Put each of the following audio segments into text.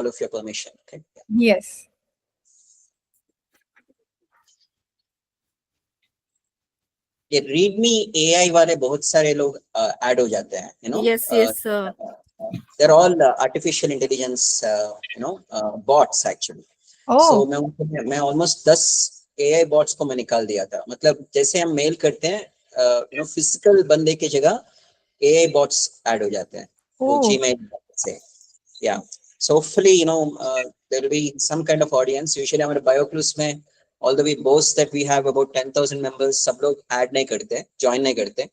all of your permission. Okay. Yes. ये readme AI वाले बहुत सारे लोग add हो जाते हैं, you know. Yes, yes. They're all artificial intelligence, bots actually. Oh. So मैं almost 10 AI bots को मैं निकाल दिया था. मतलब जैसे हम मेल करते हैं, you know, physical बंदे की जगह AI bots add हो जाते हैं. वो Gmail से. Yeah. So hopefully, you know, there will be some kind of audience. Usually हमारे Bioclues में, although we boast that we have about 10,000 members, सब लोग add नहीं करते, join नहीं करते.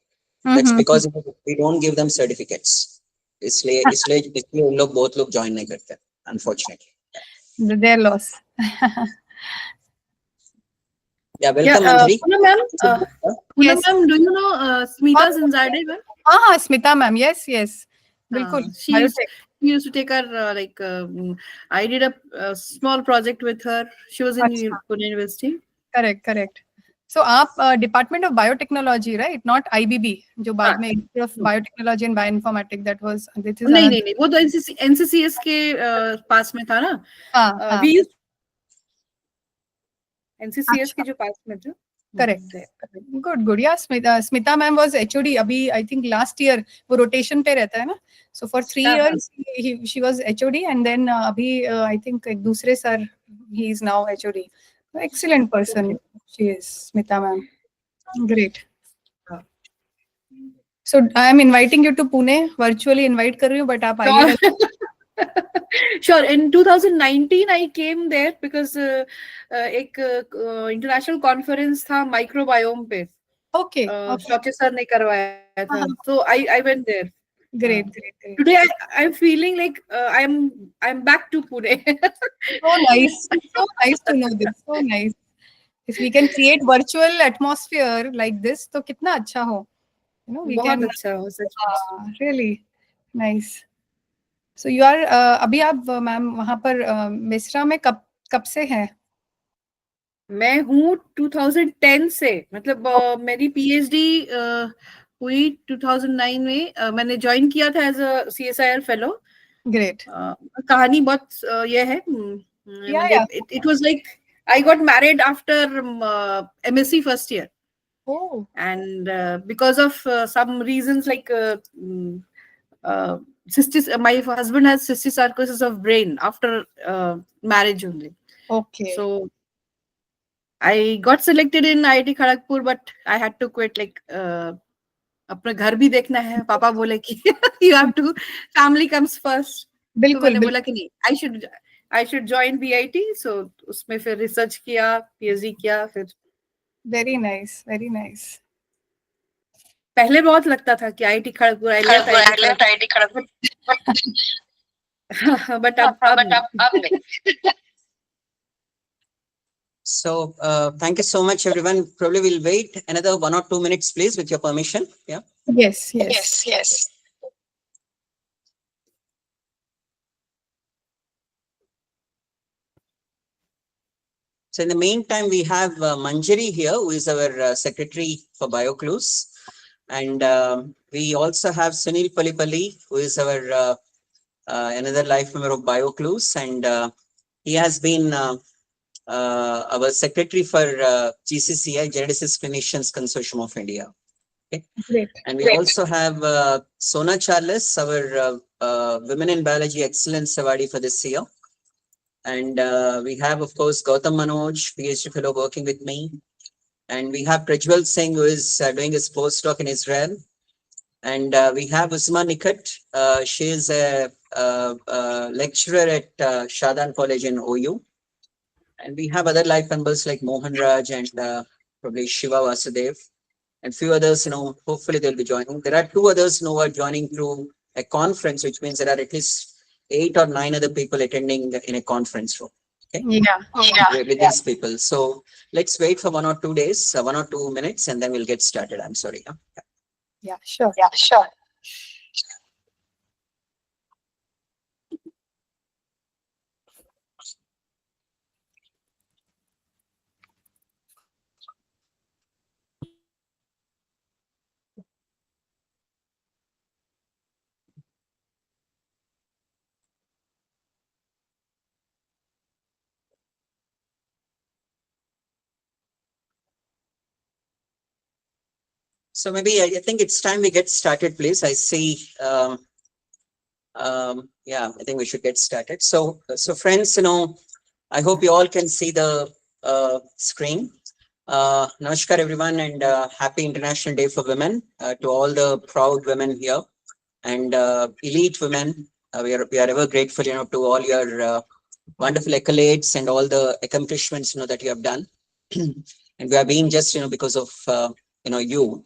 That's because we don't give them certificates. इसलिए उन लोग बहुत लोग join नहीं करते, unfortunately. Their loss. Yeah, welcome, Anjali. Poonam ma'am, do you know Smita Zanzade ma'am? Smita ma'am, yes. Bilkul. She used to take her I did a small project with her. She was in Pune University. Correct. So आप Department of Biotechnology, right? Not IBB, जो बाद में Institute of Biotechnology and Bioinformatics, that was. नहीं, वो तो NCCS के पास में था ना. We used NCCS के जो पास में था. Correct. Good. Yeah, Smita ma'am was HOD. अभी I think last year वो rotation पे रहता है ना. So for 3 years she was HOD, and then अभी I think एक दूसरे sir, he is now HOD. Excellent person she is, Smita ma'am. Great. So I am inviting you to Pune. Virtually invite कर रही हूँ, but आप आइए. Sure. In 2019, I came there because एक international conference था microbiome पे. Okay. Shauki sir ने करवाया था. So I went there. Great. Today I'm feeling like I'm back to Pune. So nice to know this. So nice. If we can create virtual atmosphere like this, तो कितना अच्छा हो. You know, we बहुत can. अच्छा हो सच. Really nice. So you are अभी आप ma'am वहाँ पर मिश्रा में कब से हैं? मैं हूँ 2010 से. मतलब मेरी PhD हुई 2009 में. मैंने ज्वाइन किया था as a CSIR fellow. Great. कहानी बहुत ये है. It was like I got married after MSc first year. Oh. And because of some reasons like my husband has cystic sarcosis of brain after marriage only. Okay. So I got selected in IIT Kharagpur, but I had to quit. Like अपना घर भी देखना है. पापा बोले कि you have to, family comes first. तो मैंने बोला कि नहीं, I should join BIT. So उसमें फिर research किया, PhD किया फिर. Very nice. पहले बहुत लगता था कि IIT Kharagpur IIT Kharagpur. But अब नहीं. So thank you so much, everyone. Probably we'll wait another 1 or 2 minutes, please, with your permission. Yeah. Yes. So in the meantime, we have Manjari here, who is our secretary for Bioclues. And we also have Sunil Palipalli, who is our another life member of Bioclues. And he has been our secretary for GCCI, Geneticist Clinicians Consortium of India. Okay. Great. And we also have Sona Charles, our Women in Biology Excellence Awardee for this year. And we have, of course, Gautam Manoj, PhD fellow working with me. And we have Prajwal Singh, who is doing his postdoc in Israel. And we have Usma Nikat. She is a lecturer at Shadan College in OU. And we have other life members like Mohan Raj and probably Shiva Vasudev. And few others, you know, hopefully they'll be joining. There are 2 others who are joining through a conference, which means there are at least 8 or 9 other people attending in a conference room. Okay? Yeah. With these people. So let's wait for 1 or 2 days, 1 or 2 minutes, and then we'll get started. I'm sorry. Yeah, sure. So maybe I think it's time we get started, please. I see. Yeah, I think we should get started. So friends, I hope you all can see the screen. Namaskar, everyone, and happy International Day for Women to all the proud women here and elite women. We are ever grateful, to all your wonderful accolades and all the accomplishments, that you have done. And we are being just, because of you.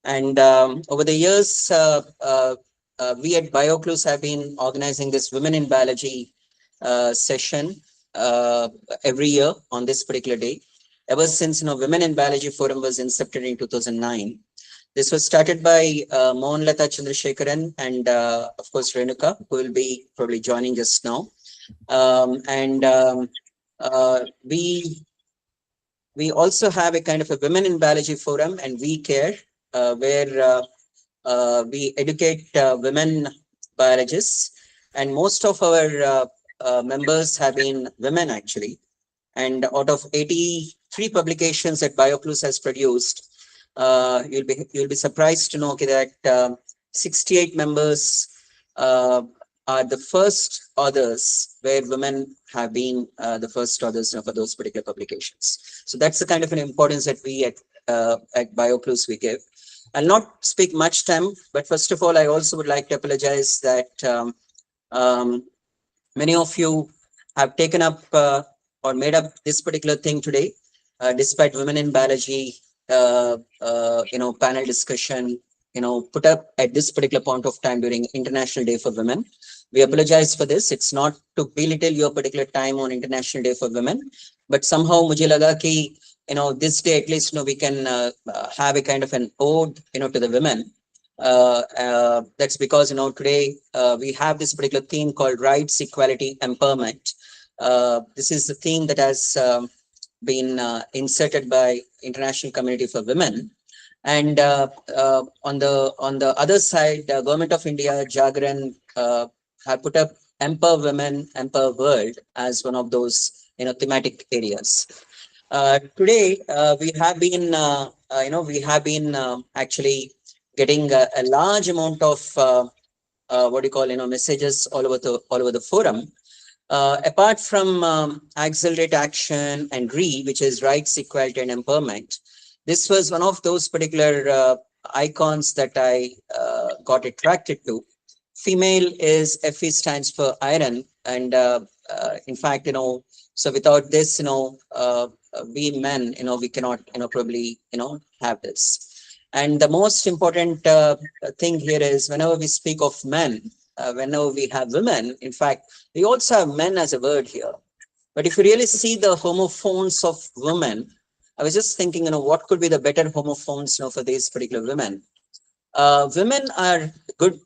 And over the years, we at Bioclues have been organizing this Women in Biology session every year on this particular day. Ever since Women in Biology Forum was incepted in 2009. This was started by Mohan Lata Chandrasekharan and of course Renuka, who will be probably joining just now. And we also have a kind of a Women in Biology Forum and We Care, where we educate women biologists, and most of our members have been women actually. And out of 83 publications that Bioclues has produced, you'll be surprised to know that 68 members are the first authors, where women have been the first authors for those particular publications. So that's the kind of an importance that we at Bioclues we give. I'll not speak much time, but first of all, I also would like to apologize that many of you have taken up or made up this particular thing today, despite Women in Biology, panel discussion, put up at this particular point of time during International Day for Women. We apologize for this. It's not to belittle your particular time on International Day for Women, but somehow mujhe laga ki, this day at least, we can have a kind of an ode, to the women. That's because, today we have this particular theme called rights, equality, empowerment. This is the theme that has been inserted by International Community for Women. And on the other side, the Government of India, Jagran, have put up Empower Women, Empower World as one of those, thematic areas. Today, we have been, actually getting a large amount of messages all over the forum. Apart from Accelerate Action and which is Rights, Equality, and Empowerment, this was one of those particular icons that I got attracted to. Female is Fe stands for iron, and in fact, so without this, we men, we cannot, probably, have this. And the most important thing here is whenever we speak of men, whenever we have women, in fact, we also have men as a word here. But if you really see the homophones of women, I was just thinking, what could be the better homophones, for these particular women? Women are good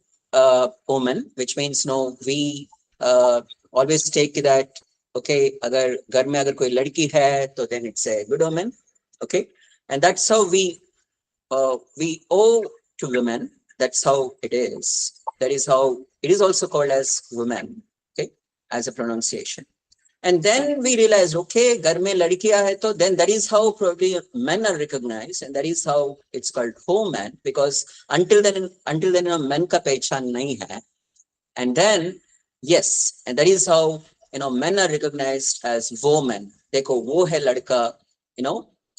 women, which means, we always take that, okay, agar ghar mein agar koi ladki hai, to then it's a good woman, okay? And that's how we owe to women. That's how it is. That is how it is also called as women, okay, as a pronunciation. And then we realized, okay, ghar mein ladkiyan hai, to then that is how probably men are recognized, and that is how it's called home man, because until then, men ka pehchan nahi hai. And then, yes, and that is how, men are recognized as women. Dekho, wo hai ladka,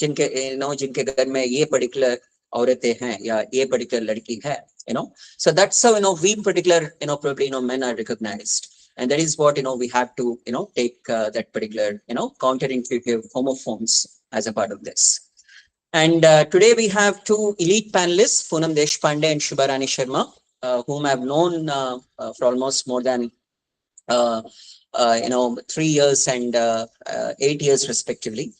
jinke ghar mein ye particular auratein hain, ya ye particular ladki hai, So that's how, we particular, probably, men are recognized. And that is what, we have to, take that particular, counterintuitive homophones as a part of this. And today we have two elite panelists, Poonam Deshpande and Shubharani Sharma, whom I've known for almost more than 3 years and 8 years respectively.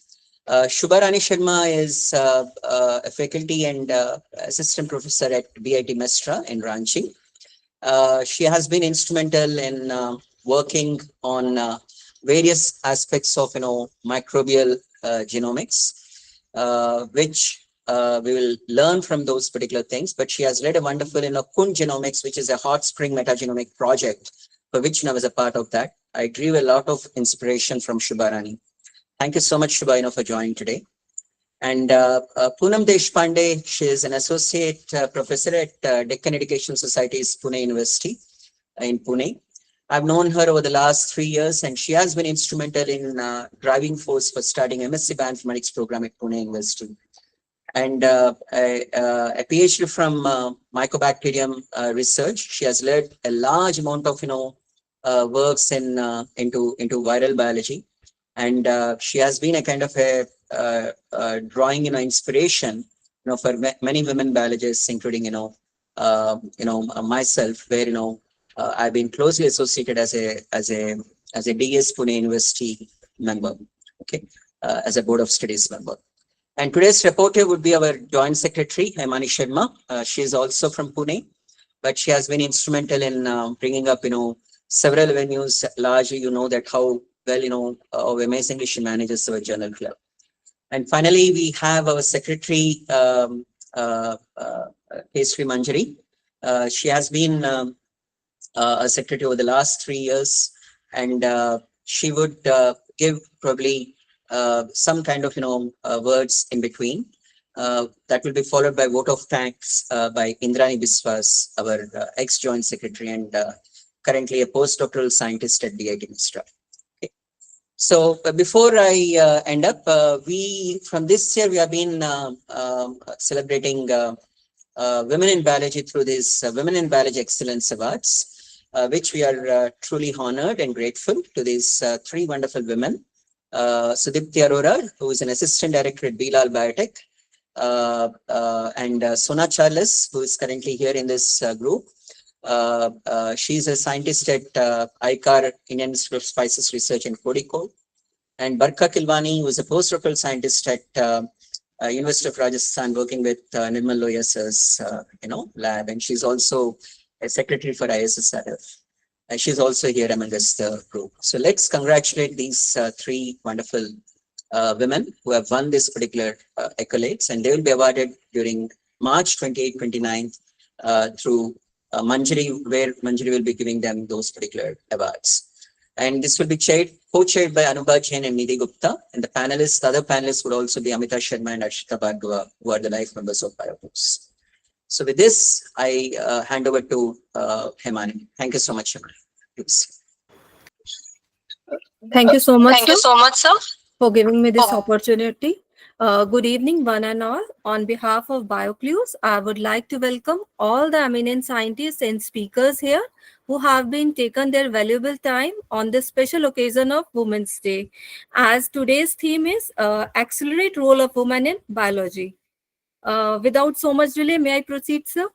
Shubharani Sharma is a faculty and assistant professor at BIT Mestra in Ranchi. She has been instrumental in working on various aspects of microbial genomics, which we will learn from those particular things. But she has led a wonderful Kund Genomics, which is a hot spring metagenomic project, for which I was a part of that. I drew a lot of inspiration from Shubharani. Thank you so much, Shubha, for joining today. And Poonam Deshpande, she is an associate professor at Deccan Education Society's Pune University in Pune. I've known her over the last 3 years, and she has been instrumental in driving force for starting MSc Bioinformatics program at Pune University. And a PhD from Mycobacterium research. She has led a large amount of works in into viral biology, and she has been a kind of a drawing inspiration for many women biologists, including myself, where I've been closely associated as a DS Pune University member, okay, as a board of studies member. And today's reporter would be our joint secretary, Hemani Sharma. She is also from Pune, but she has been instrumental in bringing up several venues. Largely, that how well how amazingly she manages our journal club. And finally, we have our secretary, Kesri Manjari. She has been a secretary over the last 3 years, and she would give probably some kind of words in between. That will be followed by vote of thanks by Indrani Biswas, our ex-joint secretary and currently a postdoctoral scientist at DIT Mistra. Okay. So before I end up, we from this year we have been celebrating women in biology through these Women in Biology Excellence Awards, which we are truly honored and grateful to these three wonderful women. Sudipti Arora, who is an assistant director at Bilal Biotech, and Sona Charles, who is currently here in this group. She's a scientist at ICAR, Indian Institute of Spices Research in Kozhikode. And Barka Kilwani, who is a postdoctoral scientist at University of Rajasthan, working with Nirmal Lohiya's lab, and she's also a secretary for ISSRF. And she's also here among us, the group. So let's congratulate these three wonderful women who have won this particular accolades, and they will be awarded during March 28-29 through Manjari, where Manjari will be giving them those particular awards. And this will be co-chaired by Anubha Jain and Nidhi Gupta. And the other panelists would also be Amita Sharma and Arshita Bhargava, who are the life members of Bioclues. So with this, I hand over to Hemani. Thank you so much, Hemani. Please. Thank you so much, Thank you so much, sir, for giving me this opportunity. Good evening, one and all. On behalf of Bioclues, I would like to welcome all the eminent scientists and speakers here who have been taken their valuable time on this special occasion of Women's Day. As today's theme is Accelerate Role of Women in Biology. Without so much delay, may I proceed, sir?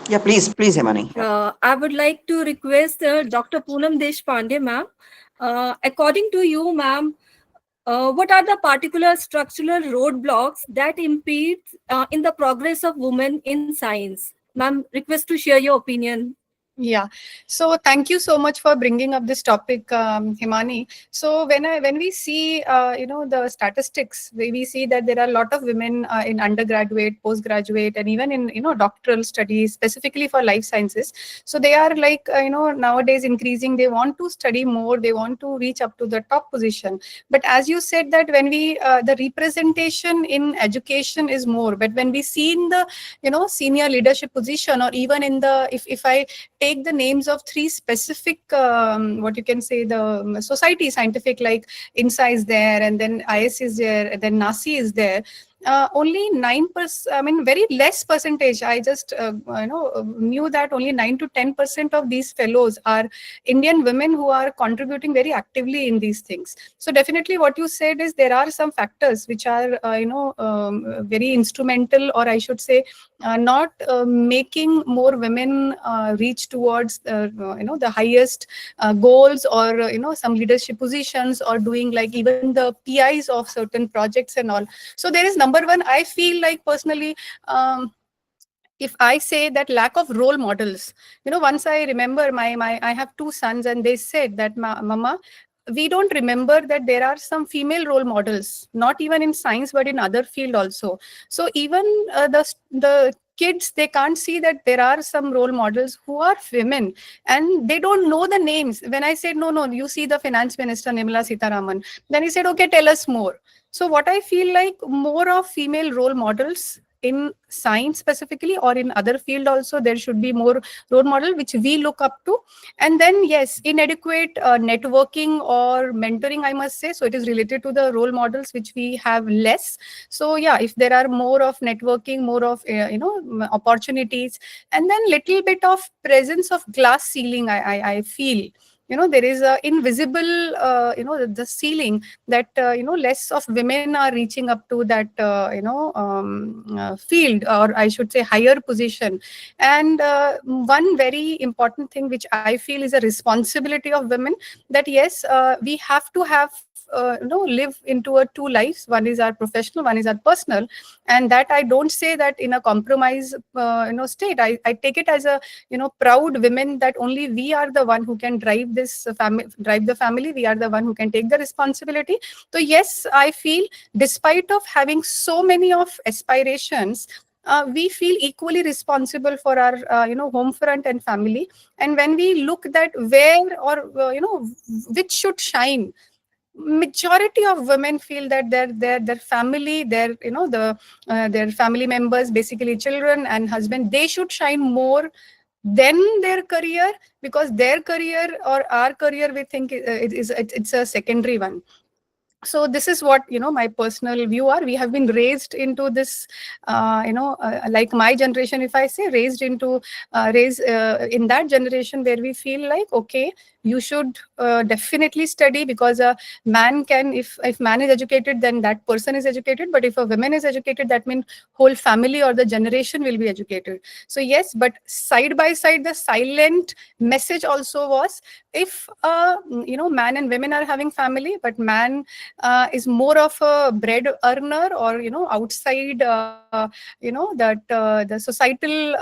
Yeah, please, Hemani. I would like to request Dr. Poonam Deshpande, ma'am. According to you, ma'am, what are the particular structural roadblocks that impede in the progress of women in science? Ma'am, request to share your opinion. Yeah. So thank you so much for bringing up this topic, Himani. So when we see, the statistics, we see that there are a lot of women in undergraduate, postgraduate, and even in, doctoral studies, specifically for life sciences. So they are like, nowadays increasing, they want to study more, they want to reach up to the top position. But as you said that when we, the representation in education is more, but when we see in the, senior leadership position, or even in the, if I take the names of three specific, what you can say, the society scientific, like INSA is there, and then IS is there, and then NASI is there. Only 9%, I mean, very less percentage. I just, knew that only 9 to 10% of these fellows are Indian women who are contributing very actively in these things. So definitely what you said is there are some factors which are, very instrumental, or I should say, not making more women reach towards, the highest goals, or, some leadership positions, or doing like even the PIs of certain projects and all. So there is number one, I feel like personally, if I say that lack of role models, once I remember I have two sons, and they said that, Mama, we don't remember that there are some female role models, not even in science, but in other field also. So even the kids, they can't see that there are some role models who are women, and they don't know the names. When I said, no, you see the finance minister Nirmala Sitharaman, then he said, okay, tell us more. So what I feel like, more of female role models in science specifically, or in other field also, there should be more role model which we look up to. And then yes, inadequate networking or mentoring, I must say, so it is related to the role models which we have less. So yeah, if there are more of networking, more of opportunities, and then little bit of presence of glass ceiling, I feel, there is a invisible the ceiling, that less of women are reaching up to that field, or I should say higher position. And one very important thing which I feel is a responsibility of women, that yes, we have to have live into a two lives. One is our professional, one is our personal. And that I don't say that in a compromise state. I take it as a proud women, that only we are the one who can drive this family, drive the family. We are the one who can take the responsibility. So yes, I feel, despite of having so many of aspirations, we feel equally responsible for our home front and family. And when we look that where, or which should shine, majority of women feel that their family, their family members, basically children and husband, they should shine more than their career, because their career or our career, we think it's a secondary one. So this is what my personal view are. We have been raised into this like my generation, if I say, raised in that generation, where we feel like, okay, you should definitely study, because a man can, if man is educated, then that person is educated. But if a woman is educated, that means whole family or the generation will be educated. So yes, but side by side, the silent message also was, if man and women are having family, but man is more of a bread earner, or outside the societal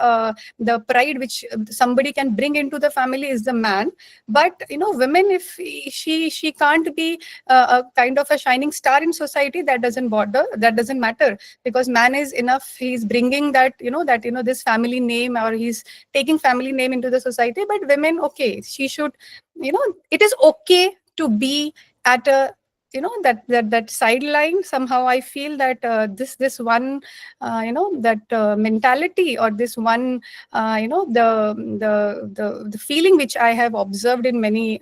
the pride which somebody can bring into the family is the man. But women, if she can't be a kind of a shining star in society, that doesn't bother, that doesn't matter, because man is enough. He's bringing that this family name, or he's taking family name into the society. But women, okay, she should, it is okay to be at a that sideline. Somehow I feel that this one mentality, or this one the feeling which I have observed in many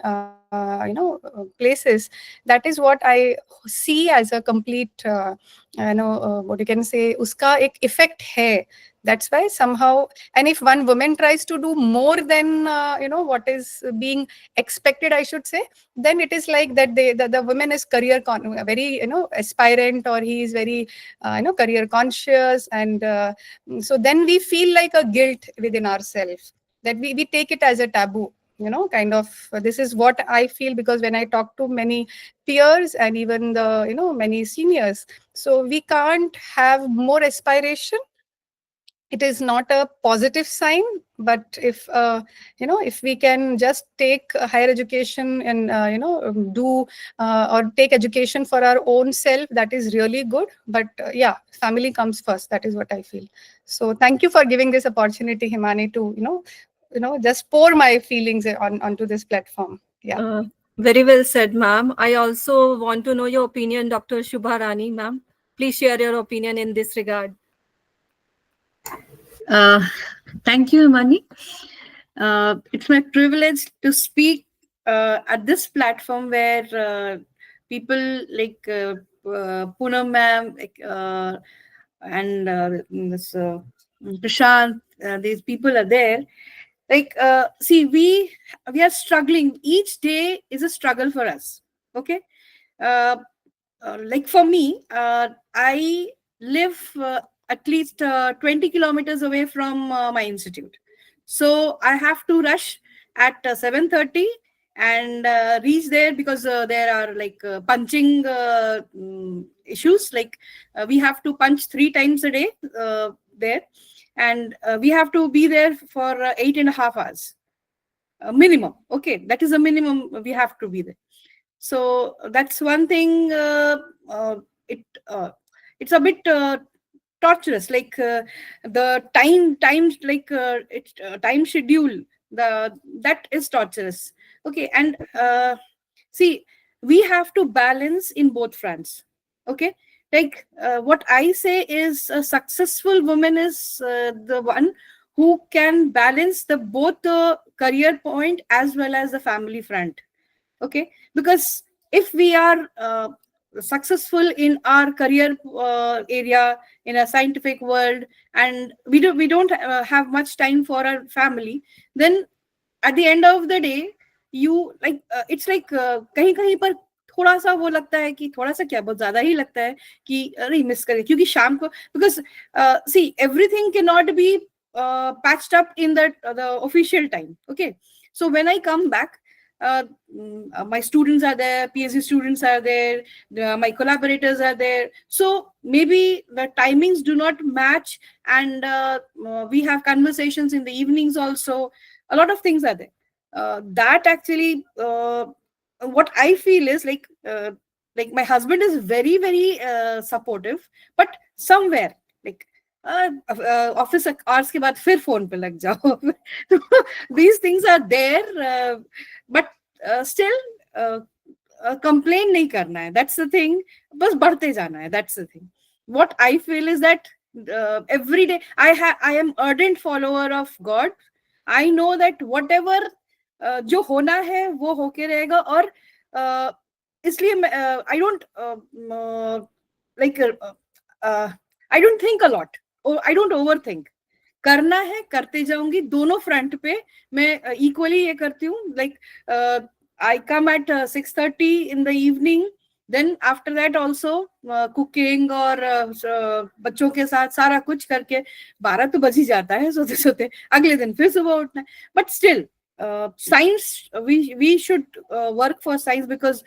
places, that is what I see as a complete what you can say, uska ek effect hai. That's why somehow, and if one woman tries to do more than what is being expected, I should say, then it is like that the woman is very aspirant, or he is very career conscious. And so then we feel like a guilt within ourselves, that we take it as a taboo, kind of. This is what I feel, because when I talk to many peers, and even the many seniors, so we can't have more aspiration. It is not a positive sign. But if we can just take higher education, and do or take education for our own self, that is really good. But yeah, family comes first. That is what I feel. So thank you for giving this opportunity, Himani, to just pour my feelings onto this platform. Yeah. Very well said, ma'am. I also want to know your opinion, Dr. Shubha Rani, ma'am. Please share your opinion in this regard. Thank you, Amani. It's my privilege to speak at this platform where people like Poonam ma'am and this Prashant, these people are there. Like, see, we are struggling. Each day is a struggle for us. Okay. Like for me, I live at least 20 kilometers away from my institute. So I have to rush at 7:30 and reach there, because there are like punching issues. Like we have to punch 3 times a day there. And we have to be there for 8.5 hours minimum. Okay, that is a minimum we have to be there. So that's one thing. It's a bit torturous. Like the time like time schedule, that is torturous. Okay, and see, we have to balance in both fronts. Okay, like what I say is a successful woman is the one who can balance the both the career point as well as the family front. Okay, because if we are successful in our career area in a scientific world, and we don't have much time for our family, then at the end of the day, you like it's like कहीं कहीं पर थोड़ा सा वो लगता है कि थोड़ा सा क्या बहुत ज्यादा ही लगता है कि अरे मिस करें, क्योंकि शाम को, because see, everything cannot be patched up in the official time. Okay, so when I come back, my students are there, PhD students are there, my collaborators are there, so maybe the timings do not match, and we have conversations in the evenings also. A lot of things are there that actually what I feel is like my husband is very very supportive, but somewhere like office hours के बाद फिर phone पे लग जाओ. These things are there, but still complain नहीं करना है. That's the thing. बस बढ़ते जाना है. That's the thing. What I feel is that every day I am ardent follower of God. I know that whatever जो होना है वो होके रहेगा, और इसलिए I don't like I don't think a lot. I don't overthink. करना है करते जाऊंगी, दोनों फ्रंट पे मैं इक्वली ये करती हूँ. Like I come at 6:30 in the evening. Then after that also cooking और बच्चों के साथ सारा कुछ करके 12 तो बज ही जाता है सोते सोते. अगले दिन फिर सुबह उठना है. But still science, we should work for science, because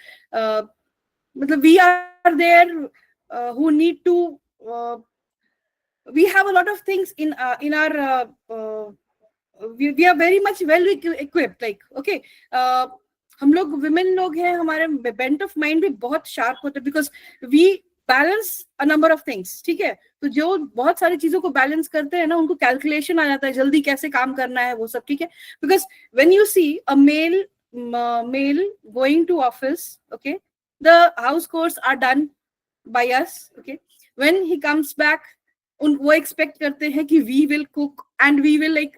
we are there who need to we have a lot of things in our we are very much well equipped. Like okay, हम लोग women लोग हैं, हमारे bent of mind भी बहुत sharp होते हैं, because we balance a number of things. ठीक है, तो जो बहुत सारी चीजों को balance करते हैं ना, उनको calculation आ जाता है जल्दी कैसे काम करना है वो सब. ठीक है, because when you see a male going to office, okay, the house chores are done by us. Okay, when he comes back, वो एक्सपेक्ट करते हैं कि we will cook and we will like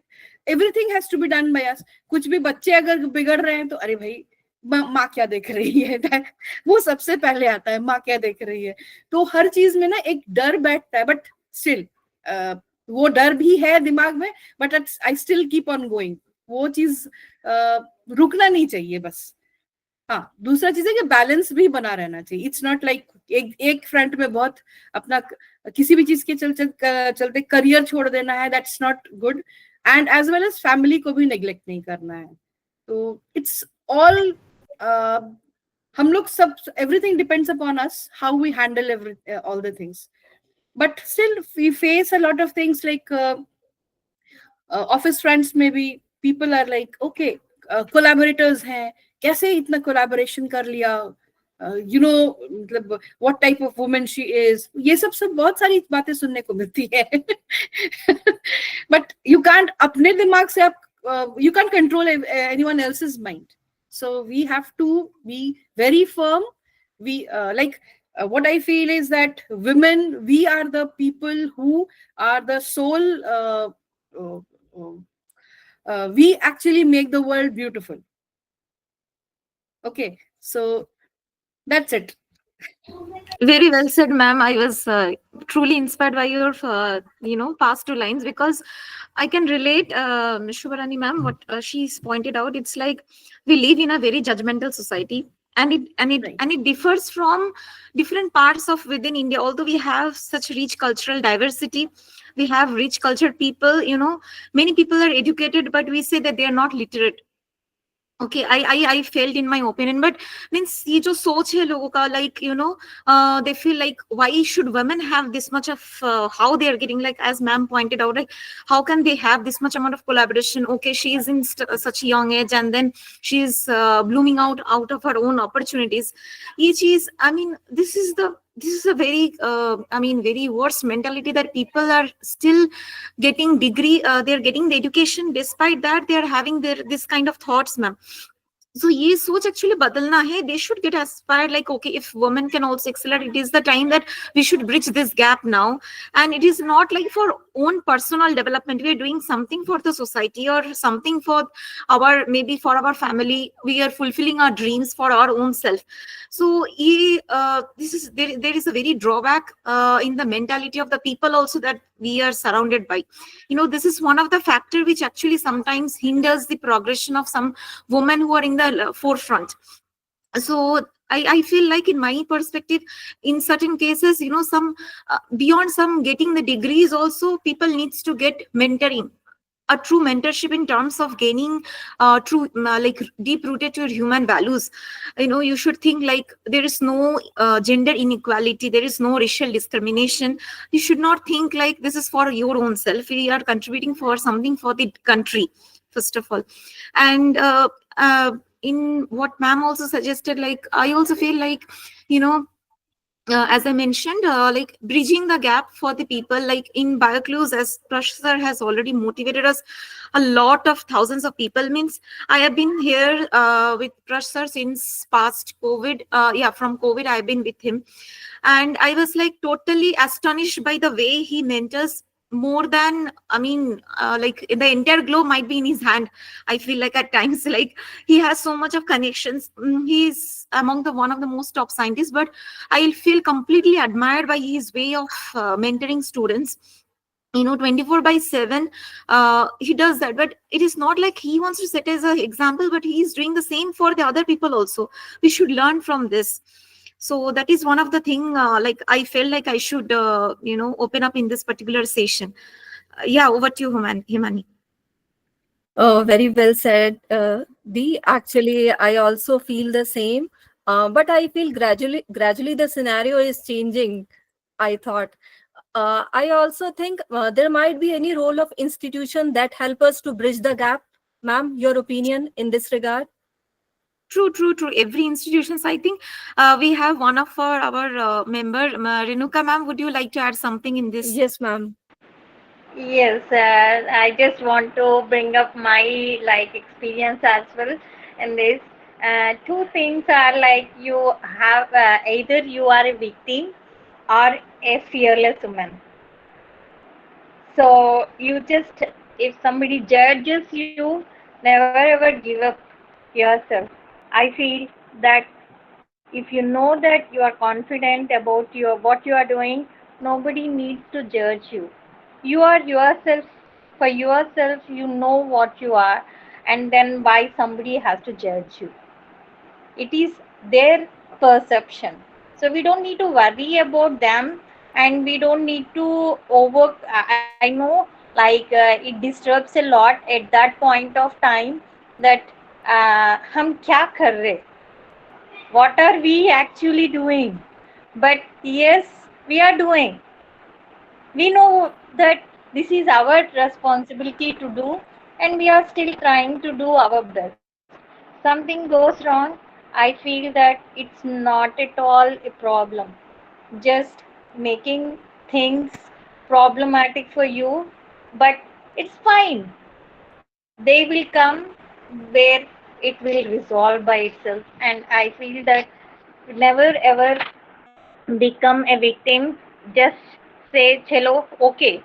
everything has to be done by us. कुछ भी बच्चे अगर बिगड़ रहे हैं तो अरे भाई माँ क्या देख रही है, वो सबसे पहले आता है, माँ क्या देख रही है. तो हर चीज में ना एक डर बैठता है, बट स्टिल वो डर भी है दिमाग में, but I still keep on going. वो चीज रुकना नहीं चाहिए बस. हाँ, दूसरा चीज है कि बैलेंस भी बना रहना चाहिए. इट्स नॉट लाइक एक फ्रंट में बहुत अपना किसी भी चीज के चलते करियर छोड़ देना है. That's not good. And as well as family को भी नेग्लेक्ट नहीं करना है. तो इट्स ऑल हम लोग सब, everything depends upon us how we handle all the things. But still we face a lot of things like office friends में भी people are like okay, collaborators हैं, कैसे इतना कोलैबोरेशन कर लिया, यू नो, मतलब what type of woman she is. ये सब बहुत सारी बातें सुनने को मिलती है. बट यू कांट अपने दिमाग से आप you can't control anyone else's mind. So we have to be very firm. We what I feel is that women, we are the people who are the sole we actually make the world beautiful. Okay, so that's it. Very well said, ma'am. I was truly inspired by your, past two lines, because I can relate, Shubharani ma'am, what she's pointed out. It's like we live in a very judgmental society, and it differs from different parts of within India. Although we have such rich cultural diversity, we have rich cultured people. Many people are educated, but we say that they are not literate. Okay, I failed in my opinion, but means ये जो सोच है लोगों का, like they feel like why should women have this much of how they are getting, like as ma'am pointed out, like how can they have this much amount of collaboration? Okay, she is in such a young age, and then she is blooming out of her own opportunities. ये चीज, I mean, this is the this is a very very worse mentality, that people are still getting degree, they're getting the education, despite that they are having this kind of thoughts, ma'am. So ये सोच actually बदलना है. They should get aspired, like, okay, if women can also excel, it is the time that we should bridge this gap now. And it is not like for own personal development. We are doing something for the society or something for our, maybe for our family. We are fulfilling our dreams for our own self. So this is there is a very drawback in the mentality of the people also that we are surrounded by. This is one of the factor which actually sometimes hinders the progression of some women who are in the forefront. So I feel like, in my perspective, in certain cases, some beyond some getting the degrees also, people needs to get mentoring, a true mentorship in terms of gaining true like deep rooted to your human values. You should think like there is no gender inequality, there is no racial discrimination. You should not think like this is for your own self. We are contributing for something for the country, first of all. And in what ma'am also suggested, like, I also feel like, as I mentioned, like bridging the gap for the people, like in Bioclues, as Prash sir has already motivated us, a lot of thousands of people. Means I have been here with Prash sir since past COVID. From COVID I've been with him, and I was like totally astonished by the way he mentors. More than, like the entire globe might be in his hand. I feel like at times, like he has so much of connections. He's among the one of the most top scientists, but I feel completely admired by his way of mentoring students. 24/7 he does that. But it is not like he wants to set as an example, but he is doing the same for the other people also. We should learn from this. So that is one of the thing, like I felt like I should open up in this particular session. Over to you, Himani. Oh, very well said, Dee. Actually, I also feel the same, but I feel gradually the scenario is changing. I thought. I also think there might be any role of institution that help us to bridge the gap. Ma'am, your opinion in this regard? True. Every institutions, I think we have one of our member, Renuka ma'am. Would you like to add something in this? Yes, ma'am. Yes, I just want to bring up my experience as well in this. Two things are like, you have either you are a victim or a fearless woman. So you just, if somebody judges you, never ever give up yourself. I feel that if you know that you are confident about what you are doing, nobody needs to judge you. You are yourself. For yourself, you know what you are, and then why somebody has to judge you? It is their perception. So we don't need to worry about them, and we don't need to over. I know, it disturbs a lot at that point of time, that हम क्या कर रहे, what are we actually doing? But yes, we are doing. We know that this is our responsibility to do, and we are still trying to do our best. Something goes wrong, I feel that it's not at all a problem. Just making things problematic for you, but it's fine. They will come where it will resolve by itself. And I feel that never ever become a victim. Just say चलो okay,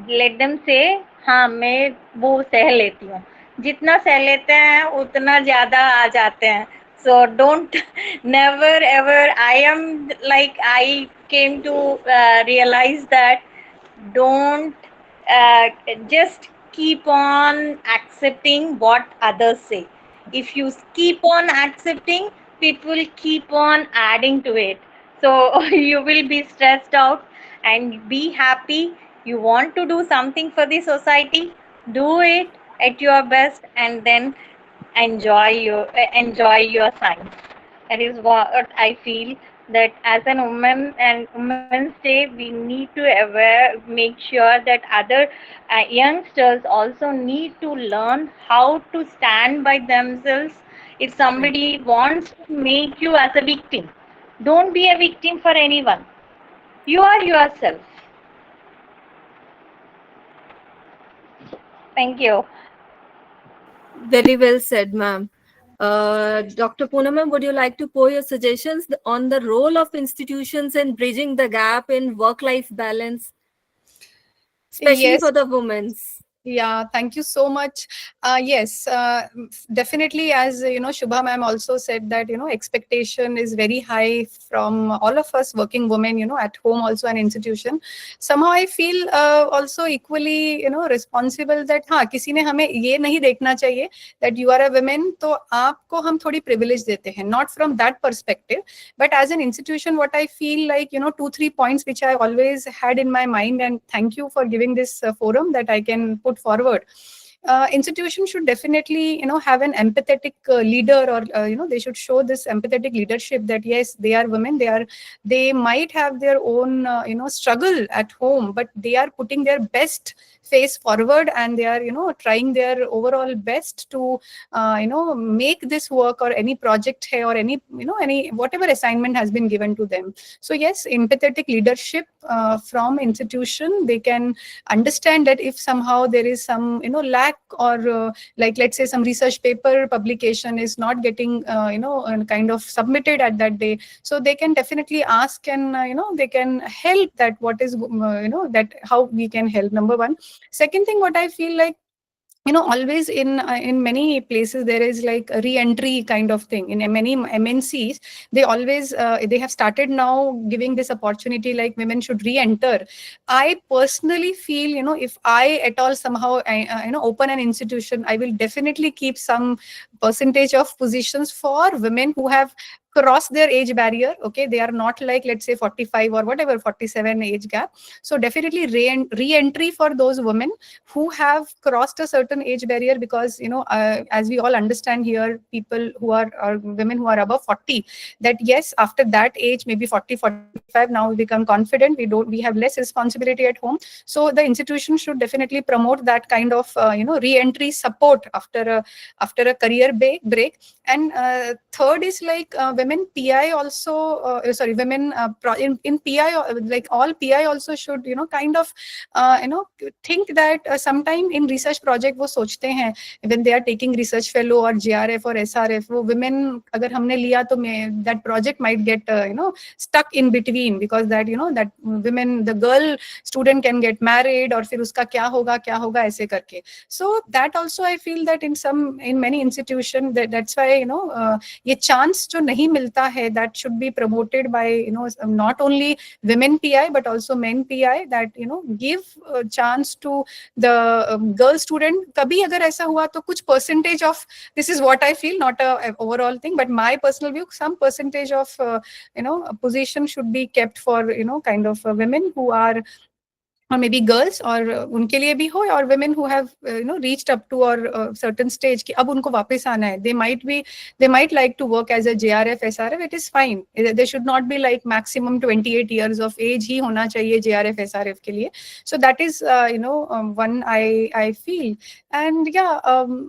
let them say हाँ मैं वो सह लेती हूँ. जितना सह लेते हैं उतना ज्यादा आ जाते हैं. So don't never ever. I came to realize that don't uh, just keep on accepting what others say. If you keep on accepting, people keep on adding to it. So you will be stressed out, and be happy. You want to do something for the society, do it at your best, and then enjoy your science. That is what I feel, that as an woman and Women's Day, we need to make sure that other youngsters also need to learn how to stand by themselves. If somebody wants to make you as a victim, don't be a victim for anyone. You are yourself. Thank you. Very well said, ma'am. Dr. Poonam, ma'am, would you like to pour your suggestions on the role of institutions in bridging the gap in work-life balance, especially Yes. for the women's? Yeah, thank you so much. Yes, definitely. As Shubha ma'am also said that expectation is very high from all of us working women. At home also an institution. Somehow I feel also equally responsible that हाँ किसी ने हमें ये नहीं देखना चाहिए that you are a woman तो आपको हम थोड़ी privilege देते हैं. Not from that perspective, but as an institution, what I feel like 2-3 points which I always had in my mind, and thank you for giving this forum that I can put forward. Institution should definitely have an empathetic leader, or they should show this empathetic leadership that yes, they are women, they might have their own struggle at home, but they are putting their best face forward, and they are trying their overall best to make this work, or any project here, or any any whatever assignment has been given to them. So yes, empathetic leadership from institution. They can understand that if somehow there is some lack, or like let's say some research paper publication is not getting kind of submitted at that day, so they can definitely ask, and they can help that what is that how we can help. Number one. Second thing, what I feel like always in many places there is like a re-entry kind of thing. In many MNCs, they always they have started now giving this opportunity like women should re-enter. I personally feel if I at all somehow open an institution, I will definitely keep some percentage of positions for women who have crossed their age barrier. Okay, they are not like let's say 45 or whatever 47 age gap. So definitely re-entry for those women who have crossed a certain age barrier, because as we all understand here, people who are women who are above 40, that yes, after that age, maybe 40 45, now we become confident, we have less responsibility at home. So the institution should definitely promote that kind of re-entry support after a career break. And third is like women PI also, sorry, women in PI, like all PI also should kind of think that sometime in research project वो सोचते हैं when they are taking research fellow or JRF or SRF, वो women अगर हमने लिया तो that project might get stuck in between, because that that women, the girl student can get married, और फिर उसका क्या होगा ऐसे करके. So that also I feel that in many institution, that's why ये chance जो नहीं मिलता है, that should be promoted by not only women PI but also men PI, that give a chance to the girl student. कभी अगर ऐसा हुआ तो कुछ percentage of, this is what I feel, not a overall thing, but my personal view, some percentage of position should be kept for kind of women who are, or maybe girls, और उनके लिए भी हो, और women who have reached up to or certain stage कि अब उनको वापस आना है, they might like to work as a JRF SRF. It is fine, they should not be like maximum 28 years of age ही होना चाहिए JRF SRF के लिए. So that is one I feel. And yeah,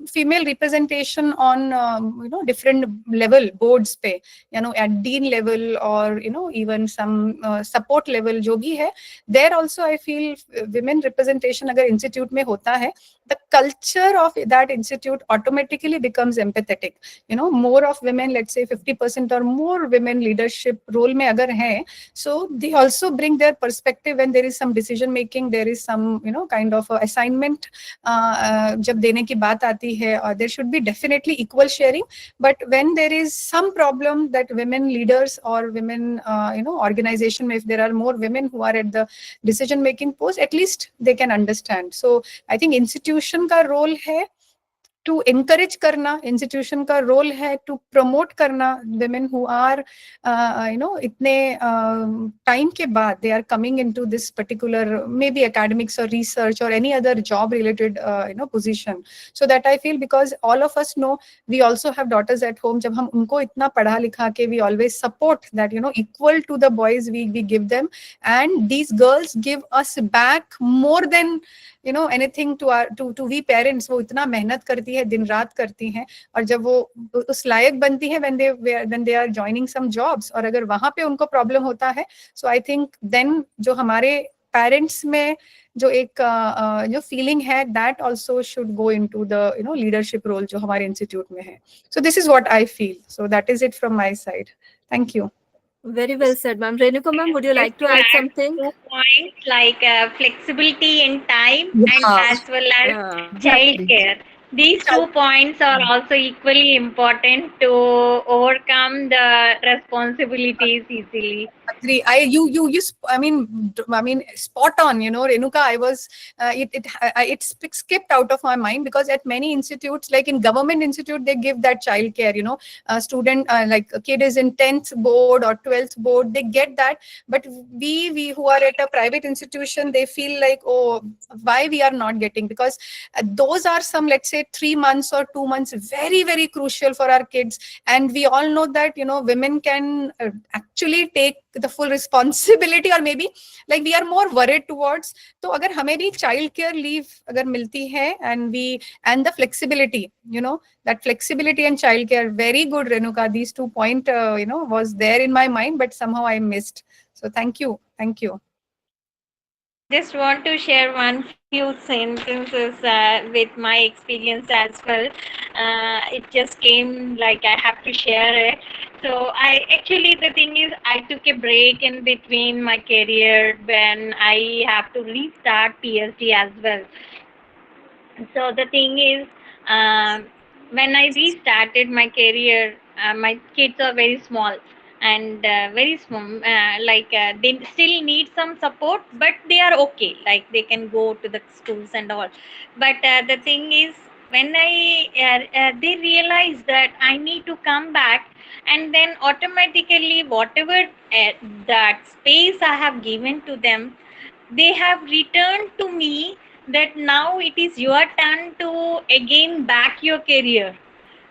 female representation on different level boards पे, at dean level, or even some support level जो भी है, there also I feel women representation अगर institute में होता है, the culture of that institute automatically becomes empathetic. More of women, let's say 50% or more women leadership role में अगर हैं, so they also bring their perspective when there is some decision making, there is some kind of assignment जब देने की बात आती है, there should be definitely equal sharing. But when there is some problem that women leaders or women organization, if there are more women who are at the decision making post, at least they can understand. So I think institution का role है to encourage करना, institution का role है to promote करना women who are इतने time के बाद they are coming into this particular maybe academics or research or any other job related position. So that I feel, because all of us know, we also have daughters at home, जब हम उनको इतना पढ़ा लिखा के we always support that equal to the boys we give them, and these girls give us back more than anything to our to we parents. वो इतना मेहनत करती करती है, दिन रात करती हैं, और जब वो उस लायक बनती है when they are joining some jobs, और अगर वहां पे उनको प्रॉब्लम होता है, so I think then जो हमारे पेरेंट्स में जो एक जो फीलिंग है, that also should go into the leadership role जो हमारे इंस्टीट्यूट में है. So this is what I feel. So that is it from my side. Thank you. Very well said, ma'am. Renuka ma'am, would you like to add something? 2 points like flexibility in time and Yeah. as well as Yeah. child care. These 2 points are also equally important to overcome the responsibilities easily. Agree. I mean, spot on. Renuka, I was it skipped out of my mind, because at many institutes, like in government institute, they give that child care. Student like a kid is in 10th board or 12th board, they get that. But we who are at a private institution, they feel like, oh, why we are not getting? Because those are some, let's say, 3 months or 2 months, very very crucial for our kids. And we all know that women can actually take the full responsibility, or maybe like we are more worried towards. तो अगर हमें भी child care leave अगर मिलती है, and the flexibility, that flexibility and child care, very good, Renuka. These 2 point was there in my mind, but somehow I missed. So thank you. Just want to share one few sentences with my experience as well. It just came like I have to share it. So the thing is, I took a break in between my career when I have to restart PhD as well. So the thing is, when I restarted my career, my kids are very small and very small. They still need some support, but they are okay. Like they can go to the schools and all. But the thing is, when they realize that I need to come back, and then automatically whatever that space I have given to them, they have returned to me that now it is your turn to again back your career.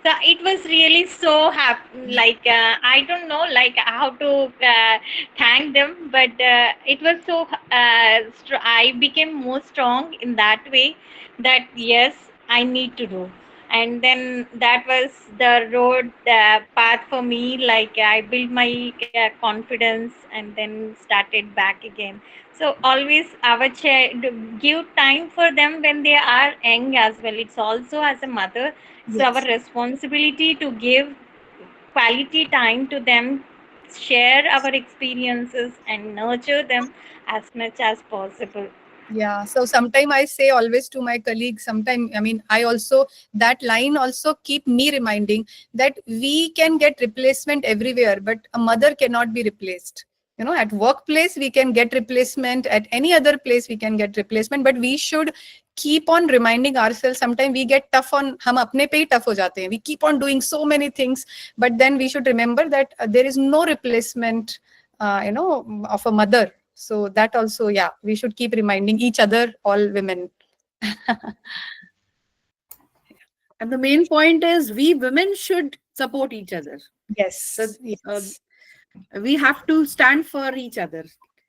So it was really so happy. Like I don't know like how to thank them, but it was so I became more strong in that way, that yes, I need to do. And then that was the road path for me. Like I built my confidence and then started back again. So always our child, give time for them when they are young as well. It's also as a mother, it's our responsibility to give quality time to them, share our experiences and nurture them as much as possible. Yeah. So sometime I say always to my colleagues, sometime, I mean, I also, that line also keep me reminding that we can get replacement everywhere, but a mother cannot be replaced. At workplace, we can get replacement. At any other place, we can get replacement, but we should keep on reminding ourselves. Sometimes we get tough on, हम अपने पे ही tough हो जाते हैं. We keep on doing so many things, but then we should remember that there is no replacement, of a mother. So that also, yeah, we should keep reminding each other, all women. And the main point is we women should support each other. Yes. So, yes. We have to stand for each other.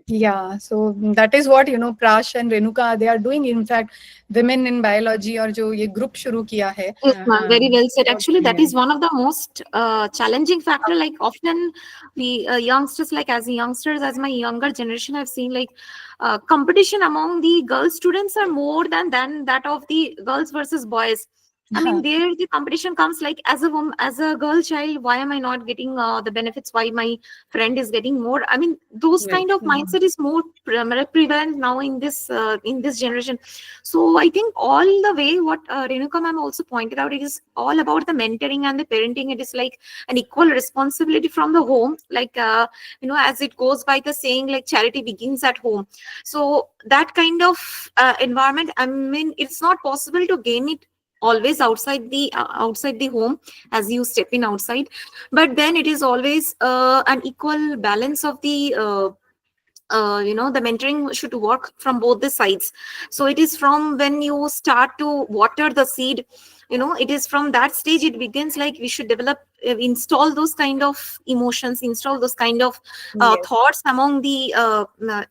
Yeah, so that is what Prash and Renuka, they are doing. In fact, women in biology और जो ये group शुरू किया है. Yes, ma'am, very well said. Actually, that is one of the most challenging factor. Like often we youngsters, like as youngsters, as my younger generation, I've seen like competition among the girl students are more than that of the girls versus boys. I mean, there the competition comes like as a woman, as a girl child, why am I not getting the benefits? Why my friend is getting more? I mean, those kind of mindset is more prevalent now in this generation. So I think all the way what Renuka ma'am also pointed out, it is all about the mentoring and the parenting. It is like an equal responsibility from the home, like as it goes by the saying, like charity begins at home. So that kind of environment, I mean, it's not possible to gain it always outside the home as you step in outside, but then it is always an equal balance of the the mentoring should work from both the sides. So it is from when you start to water the seed, it is from that stage it begins, like we should develop, install those kind of emotions, install those kind of thoughts among the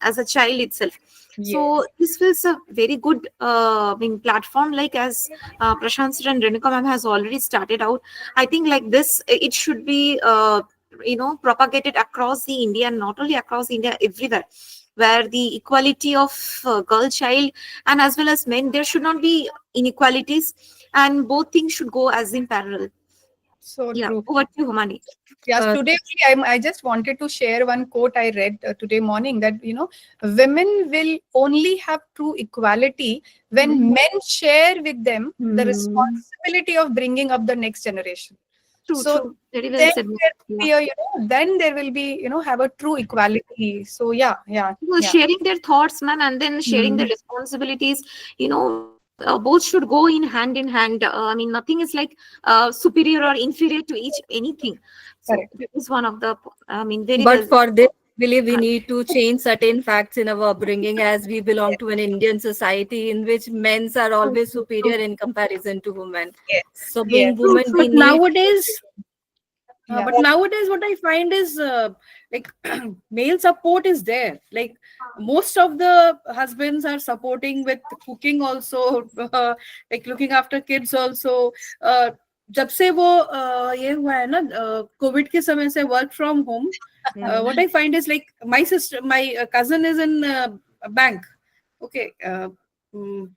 as a child itself. So this feels a very good platform, like as Prashant sir and Renuka ma'am has already started out. I think like this, it should be propagated across the India, and not only across India, everywhere, where the equality of girl child and as well as men, there should not be inequalities, and both things should go as in parallel. So Yeah, true. over to you, Humani. Yes, today I just wanted to share one quote I read today morning, that women will only have true equality when men share with them the responsibility of bringing up the next generation. True, So true. Very well then said. there will be then there will be have a true equality. So yeah. Well, sharing their thoughts, man, and then sharing their responsibilities, both should go in hand. I mean, nothing is like superior or inferior to each anything. So Correct. this is one of the, I mean, very But well. for this, I believe we need to change certain facts in our upbringing, as we belong to an Indian society in which men are always superior in comparison to women. Yes. So being Yes. women, we But need nowadays, Yeah. but nowadays, what I find is like male support is there. Like most of the husbands are supporting with cooking also, like looking after kids also. जब से वो ये हुआ है ना Covid के समय से work from home what I find is like my cousin is in a bank. Okay.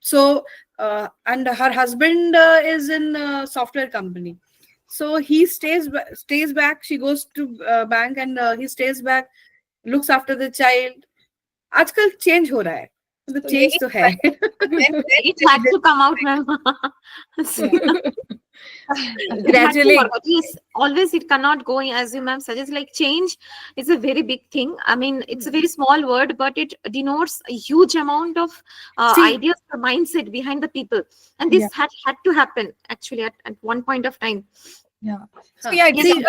So and her husband is in a software company. So he stays back. She goes to bank and he stays back, looks after the child. आजकल change हो रहा है, मतलब change तो है. It had to come out, ma'am. gradually. Yes, always it cannot go as you ma'am suggests. Like change is a very big thing. I mean, it's a very small word, but it denotes a huge amount of ideas or mindset behind the people, and this had to happen actually at one point of time. Yeah. So हाँ, yeah, See,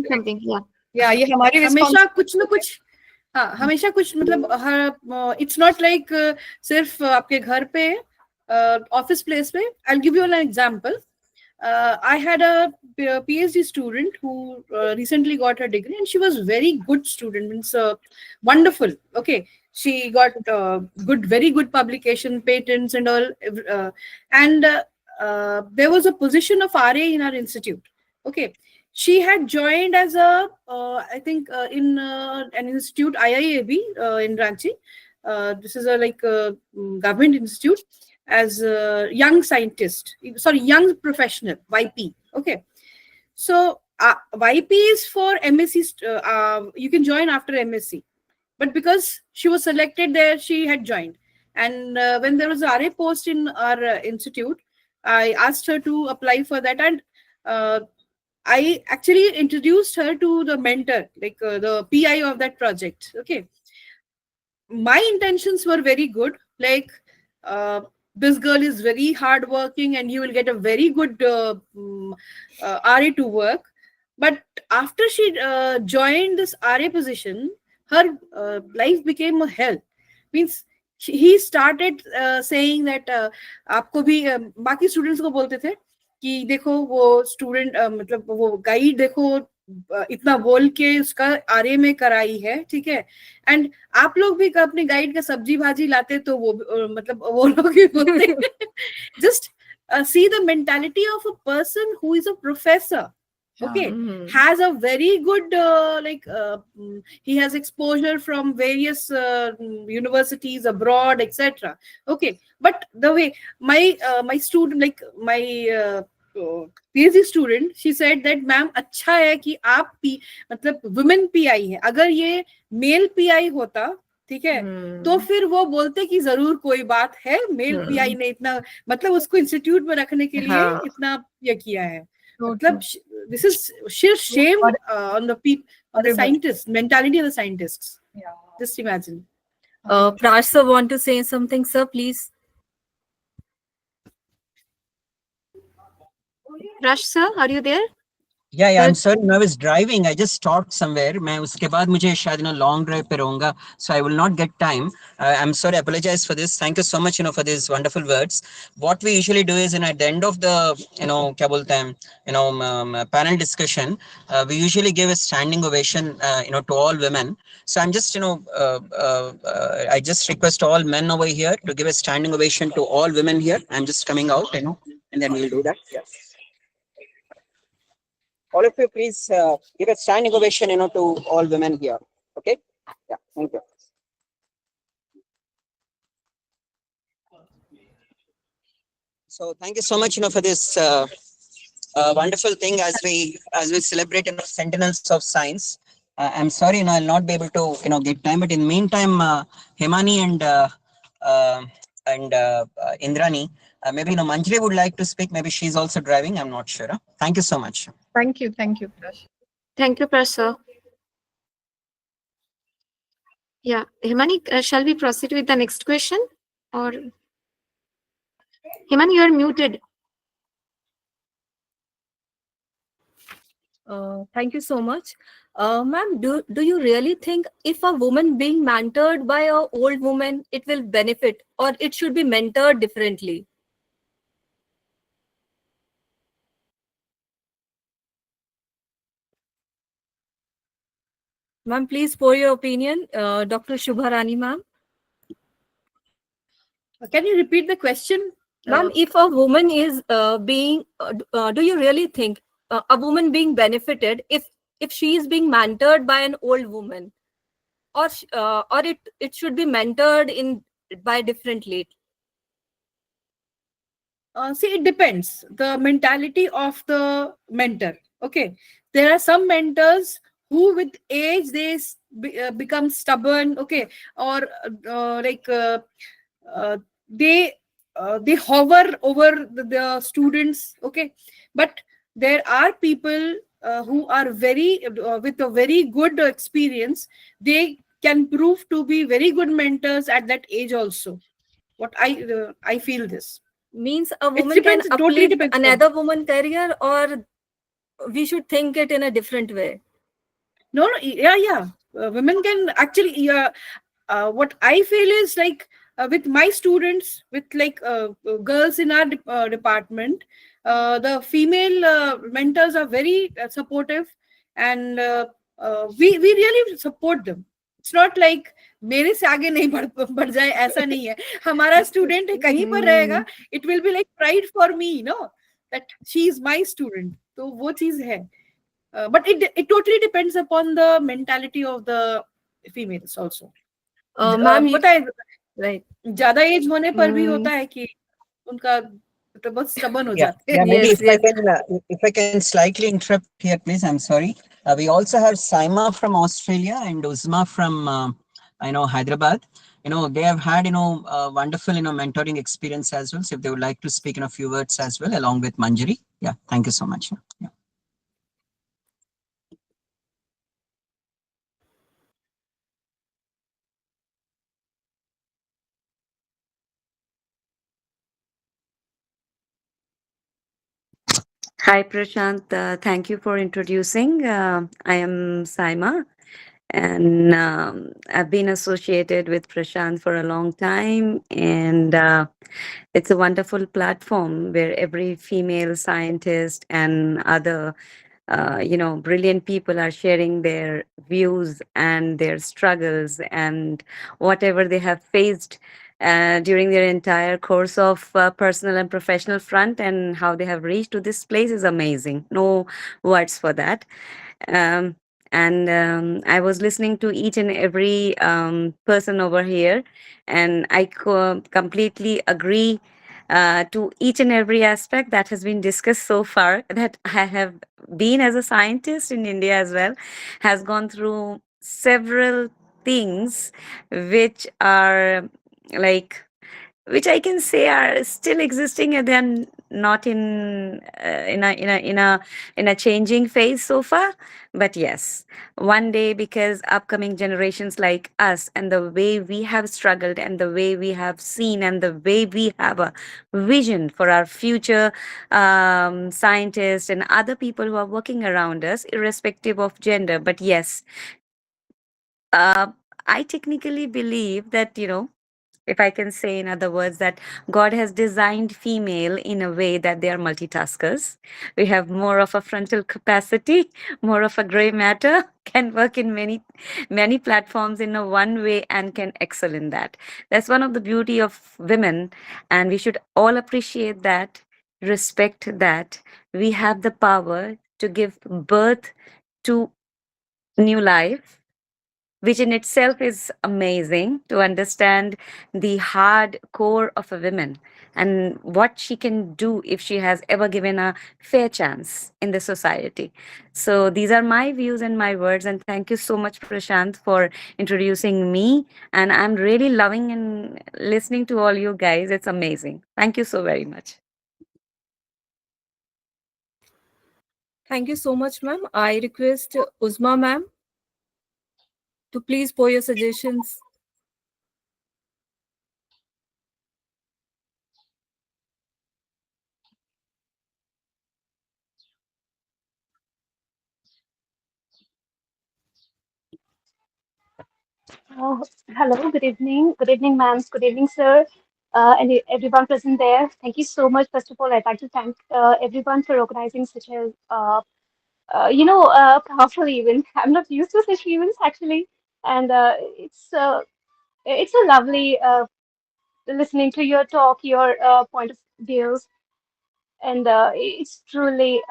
something. Yeah. ये हमारी हमेशा कुछ ना कुछ, हाँ हमेशा कुछ मतलब इट्स नॉट लाइक सिर्फ आपके घर पे ऑफिस प्लेस पे. I give you an example. I had a PhD student who recently got her degree, and she was very good student. Means wonderful. Okay, she got very good publication, patents, and all. And there was a position of RA in our institute. Okay, she had joined as a I think in an institute IIAB in Ranchi. This is a government institute, as a young scientist, young professional, YP. Okay, so YP is for MSc. You can join after MSc, but because she was selected there, she had joined. And when there was a RA post in our institute, I asked her to apply for that, and I actually introduced her to the mentor, like the PI of that project. Okay, my intentions were very good, like this girl is very hardworking and you will get a very good RA to work. But after she joined this RA position, her life became a hell. Means he started saying that आपको भी बाकी students को बोलते थे कि देखो वो student मतलब वो गाइड देखो इतना बोल के उसका आरए में कराई है, ठीक है, एंड आप लोग भी अपने गाइड का सब्जी भाजी लाते तो वो मतलब वो लोग भी बोलते. Just see the mentality of a person who is a professor. Okay, has a very good he has exposure from various universities abroad, etc. Okay, but the way my student, like my PhD student, she said that ma'am अच्छा है कि आप मतलब women pi है. अगर ये mail pi होता, ठीक है, तो फिर वो बोलते कि जरूर कोई बात है, मेल पीआई ने इतना मतलब उसको इंस्टीट्यूट में रखने के लिए इतना ये किया है. मतलब this is sheer shame on the people, on the scientists, mentality of the scientists. Yeah. Just imagine. Prash sir want to say something, sir, please. Prash sir, are you there? Yeah, I'm But sorry. I was driving. I just stopped somewhere. मैं उसके बाद मुझे शायद long drive पे रहूँगा, so I will not get time. I'm sorry. I apologize for this. Thank you so much, for these wonderful words. What we usually do is, at the end of the, क्या बोलते हैं, panel discussion, we usually give a standing ovation, to all women. So I'm just, I just request all men over here to give a standing ovation to all women here. I'm just coming out, and then we'll do that. Yeah. All of you, please give a standing ovation, to all women here. Okay. Yeah. Thank you. So thank you so much, for this wonderful thing as we celebrate, sentinels of science. I'm sorry, I'll not be able to, get time. But in the meantime, Himani and Indrani, maybe, Manjri would like to speak. Maybe she's also driving. I'm not sure. Thank you so much. Thank you, Prash. Thank you, Prasad. Yeah, Himani, shall we proceed with the next question? Or Himani, you are muted. Thank you so much. Ma'am, do you really think if a woman being mentored by a old woman, it will benefit, or it should be mentored differently? Ma'am, please pour your opinion. Dr. Shubharani, ma'am. can you repeat the question? Ma'am, if a woman is do you really think a woman being benefited if she is being mentored by an old woman, or it should be mentored in by differently? See, it depends the mentality of the mentor. Okay, there are some mentors who with age become stubborn. Okay, or they hover over the students. Okay, but there are people who are very with a very good experience. They can prove to be very good mentors at that age also. What I feel this Means a it woman depends. can It totally uplift depends. another woman career, or we should think it in a different way? No, yeah. Women can actually. What I feel is like with my students, with like girls in our department, the female mentors are very supportive, and we really support them. It's not like मेरे से आगे नहीं बढ़ जाए ऐसा नहीं है हमारा स्टूडेंट है कहीं पर रहेगा it will be like pride for me that she is my student तो वो चीज है but it totally depends upon the mentality of the females also. Ma'am, पता है right. ज्यादा एज होने पर भी होता है कि उनका तो बहुत stubborn हो जाते हैं. Yeah, maybe Yes, if I can slightly interrupt here, please. I'm sorry. We also have Saima from Australia and Uzma from Hyderabad. They have had wonderful mentoring experience as well. So if they would like to speak in a few words as well, along with Manjari. Yeah, thank you so much. Yeah. Hi, Prashant. Thank you for introducing. I am Saima, and I've been associated with Prashant for a long time. And it's a wonderful platform where every female scientist and other brilliant people are sharing their views and their struggles and whatever they have faced during their entire course of personal and professional front, and how they have reached to this place is amazing. No words for that. um, and I was listening to each and every person over here, and I completely agree to each and every aspect that has been discussed so far. That I have been as a scientist in India as well, has gone through several things which are like which I can say are still existing, and then not in a changing phase so far, but yes, one day, because upcoming generations like us and the way we have struggled and the way we have seen and the way we have a vision for our future scientists and other people who are working around us, irrespective of gender. But yes, uh, I technically believe that, if I can say in other words, that God has designed female in a way that they are multitaskers. We have more of a frontal capacity, more of a gray matter, can work in many platforms in a one way and can excel in that. That's one of the beauty of women, and we should all appreciate that, respect that. We have the power to give birth to new life, which in itself is amazing to understand the hard core of a woman and what she can do if she has ever given a fair chance in the society. So these are my views and my words, and thank you so much, Prashant, for introducing me. And I'm really loving and listening to all you guys. It's amazing. Thank you so very much. Thank you so much, ma'am. I request Uzma ma'am to please pour your suggestions. Hello, good evening. Good evening, ma'am. Good evening, sir, and everyone present there. Thank you so much. First of all, I'd like to thank everyone for organizing such a, powerful event. I'm not used to such events actually, and it's a lovely listening to your talk, your point of views, and it's truly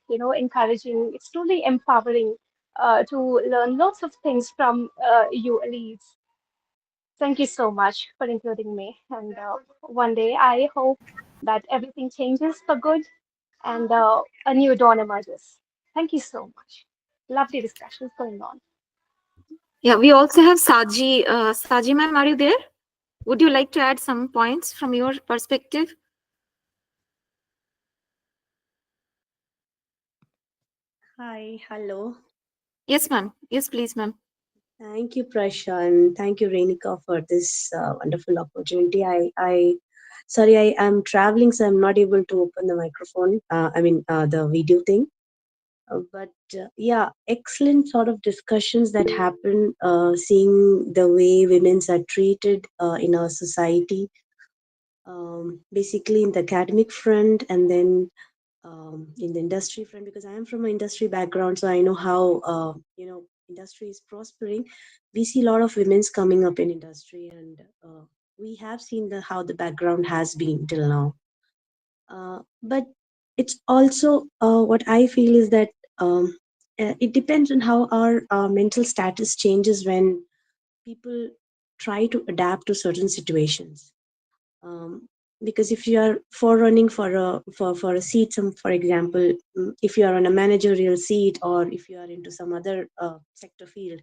encouraging. It's truly empowering to learn lots of things from you elites. Thank you so much for including me. And one day I hope that everything changes for good and a new dawn emerges. Thank you so much. Lovely discussions going on. Yeah, we also have Saji. Saji ma'am, are you there? Would you like to add some points from your perspective? Hi, hello. Yes, ma'am. Yes, please, ma'am. Thank you, Prashant. Thank you, Renika, for this wonderful opportunity. Sorry, I am traveling, so I'm not able to open the microphone. The video thing. Yeah, excellent sort of discussions that happen, seeing the way women are treated in our society, basically in the academic front and then in the industry front, because I am from an industry background, so I know how industry is prospering. We see a lot of women's coming up in industry, and we have seen how the background has been till now. But it's also what I feel is that it depends on how our mental status changes when people try to adapt to certain situations. Because if you are forerunning for a seat, for example, if you are on a managerial seat, or if you are into some other sector field,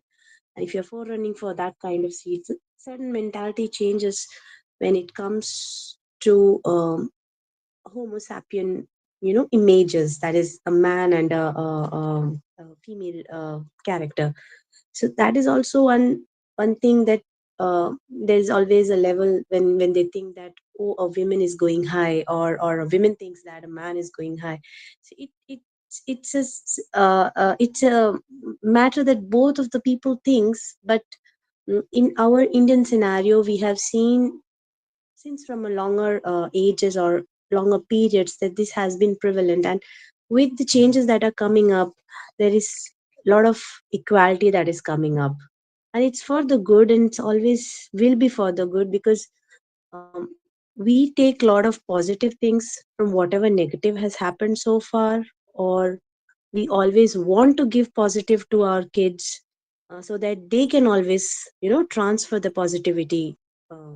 and if you're forerunning for that kind of seat, certain mentality changes when it comes to homo sapien images, that is a man and a female character. So that is also one thing, that there's always a level when they think that, oh, a woman is going high, or a woman thinks that a man is going high. So it's a matter that both of the people thinks. But in our Indian scenario, we have seen since from a longer ages or longer periods that this has been prevalent, and with the changes that are coming up, there is a lot of equality that is coming up, and it's for the good, and it's always will be for the good, because we take a lot of positive things from whatever negative has happened so far, or we always want to give positive to our kids, so that they can always transfer the positivity uh,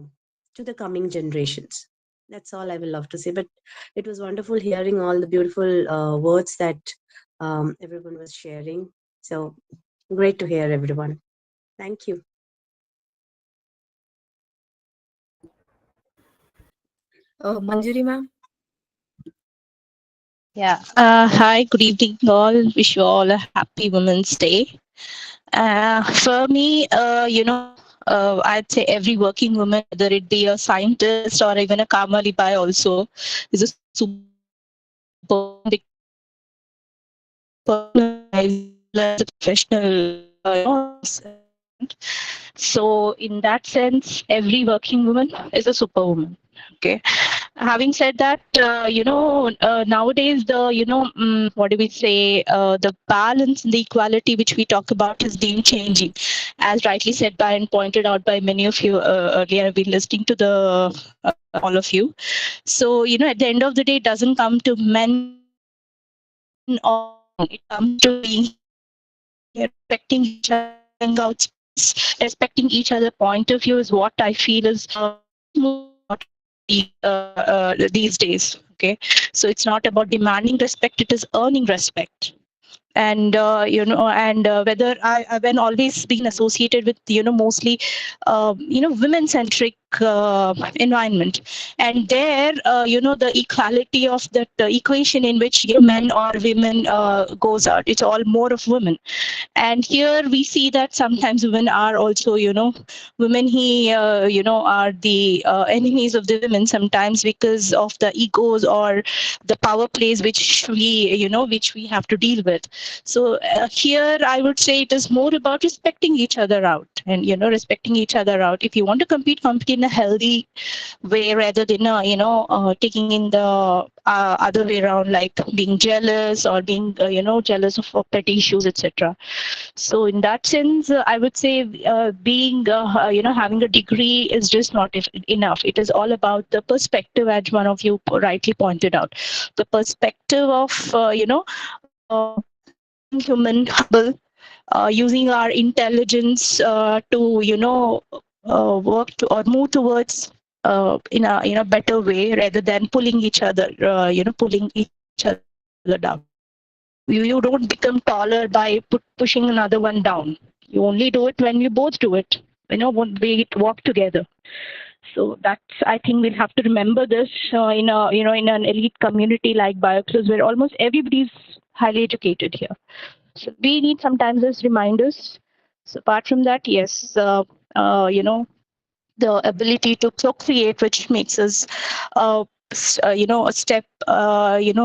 to the coming generations. That's all I will love to say. But it was wonderful hearing all the beautiful words that everyone was sharing. So great to hear everyone. Thank you. Manjuri ma'am. Yeah. Hi, good evening, all. Wish you all a happy Women's Day. For me, I'd say every working woman, whether it be a scientist or even a Kamali Bai also, is a superwoman because they can balance their personal lives as well as the professional, environment. So, in that sense, every working woman is a superwoman. Okay. Having said that, nowadays what do we say? The balance and the equality which we talk about has been changing, as rightly said by and pointed out by many of you earlier. I've been listening to the all of you. So at the end of the day, it doesn't come to men or women. It comes to being human beings, respecting each other, giving out space, respecting each other point of view is what I feel is most important these days. Okay, so it's not about demanding respect; it is earning respect. And whether I've been always been associated with mostly women centric environment, and there the equality of that equation in which men or women goes out, it's all more of women. And here we see that sometimes women are also women he are the enemies of the women sometimes because of the egos or the power plays which we have to deal with. So here I would say it is more about respecting each other out, and respecting each other out. If you want to compete in a healthy way rather than taking in the other way around, like being jealous or being jealous of petty issues, etc. So in that sense, I would say being having a degree is just not enough. It is all about the perspective, as one of you rightly pointed out, the perspective of being human, humble, using our intelligence to work to or move towards in a better way rather than pulling each other pulling each other down. You don't become taller by pushing another one down. You only do it when you both do it. When we walk together. So that's, I think we'll have to remember this in an elite community like Bioclues, where almost everybody's highly educated here. So we need sometimes as reminders. So apart from that, yes, the ability to procreate, which makes us, a step,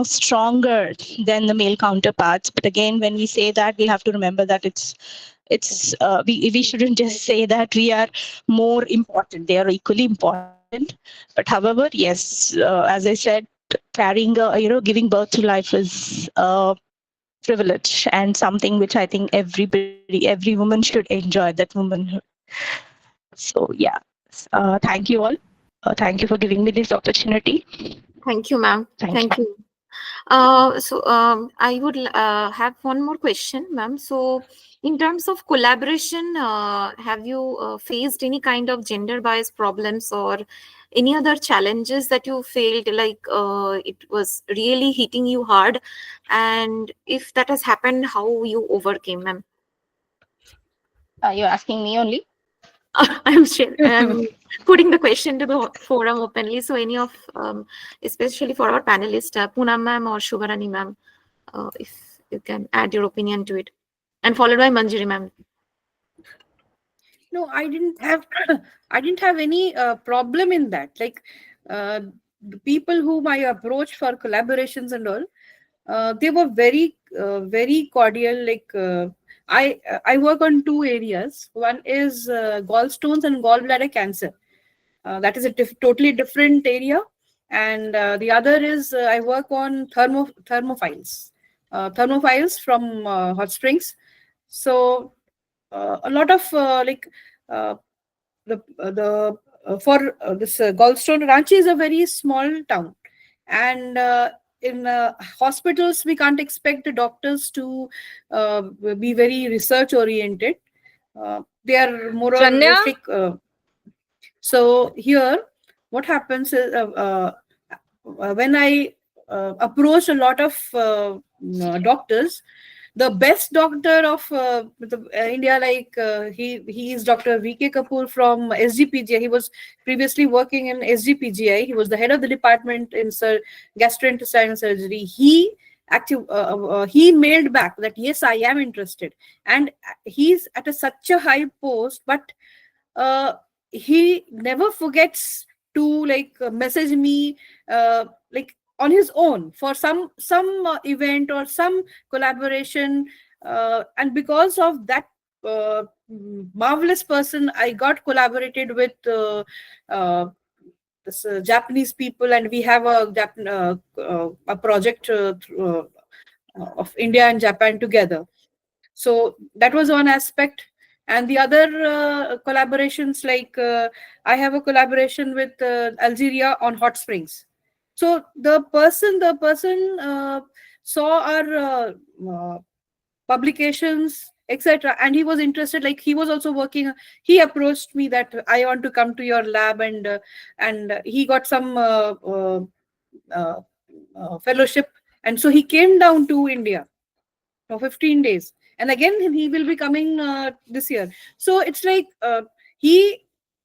stronger than the male counterparts. But again, when we say that, we have to remember that we shouldn't just say that we are more important. They are equally important. But however, yes, as I said, carrying, giving birth to life is privilege and something which I think every woman should enjoy, that womanhood. So yeah, thank you all. Thank you for giving me this opportunity. Thank you, ma'am. Thank you. I would have one more question, ma'am. So, in terms of collaboration, have you faced any kind of gender bias problems or any other challenges that you felt like it was really hitting you hard? And if that has happened, how you overcame, ma'am? Are you asking me only? I'm putting the question to the forum openly. So, any of, especially for our panelists, Poonam ma'am or Shubharani ma'am, if you can add your opinion to it, and followed by Manjari ma'am. No, I didn't have I didn't have any problem in that. Like the people whom I approached for collaborations and all, they were very cordial. Like I work on two areas. One is gallstones and gallbladder cancer. That is a totally different area. And the other is I work on thermophiles, thermophiles from hot springs. So a lot of the for this Gallstone Ranchi is a very small town, and in hospitals we can't expect the doctors to be very research oriented. They are more or Ranya? less like so here what happens is when I approach a lot of doctors, the best doctor of India, like he is Dr. V.K. Kapoor from SGPGI. He was previously working in SGPGI. He was the head of the department in gastrointestinal surgery. He mailed back that yes, I am interested, and he's at such a high post, but he never forgets to message me like on his own for some event or some collaboration, and because of that marvelous person, I got collaborated with this, Japanese people, and we have a project of India and Japan together. So that was one aspect. And the other collaborations, like I have a collaboration with Algeria on hot springs. So the person saw our publications, etc., and he was interested. Like he was also working. He approached me that I want to come to your lab, and he got some fellowship, and so he came down to India for 15 days, and again he will be coming this year. So it's like he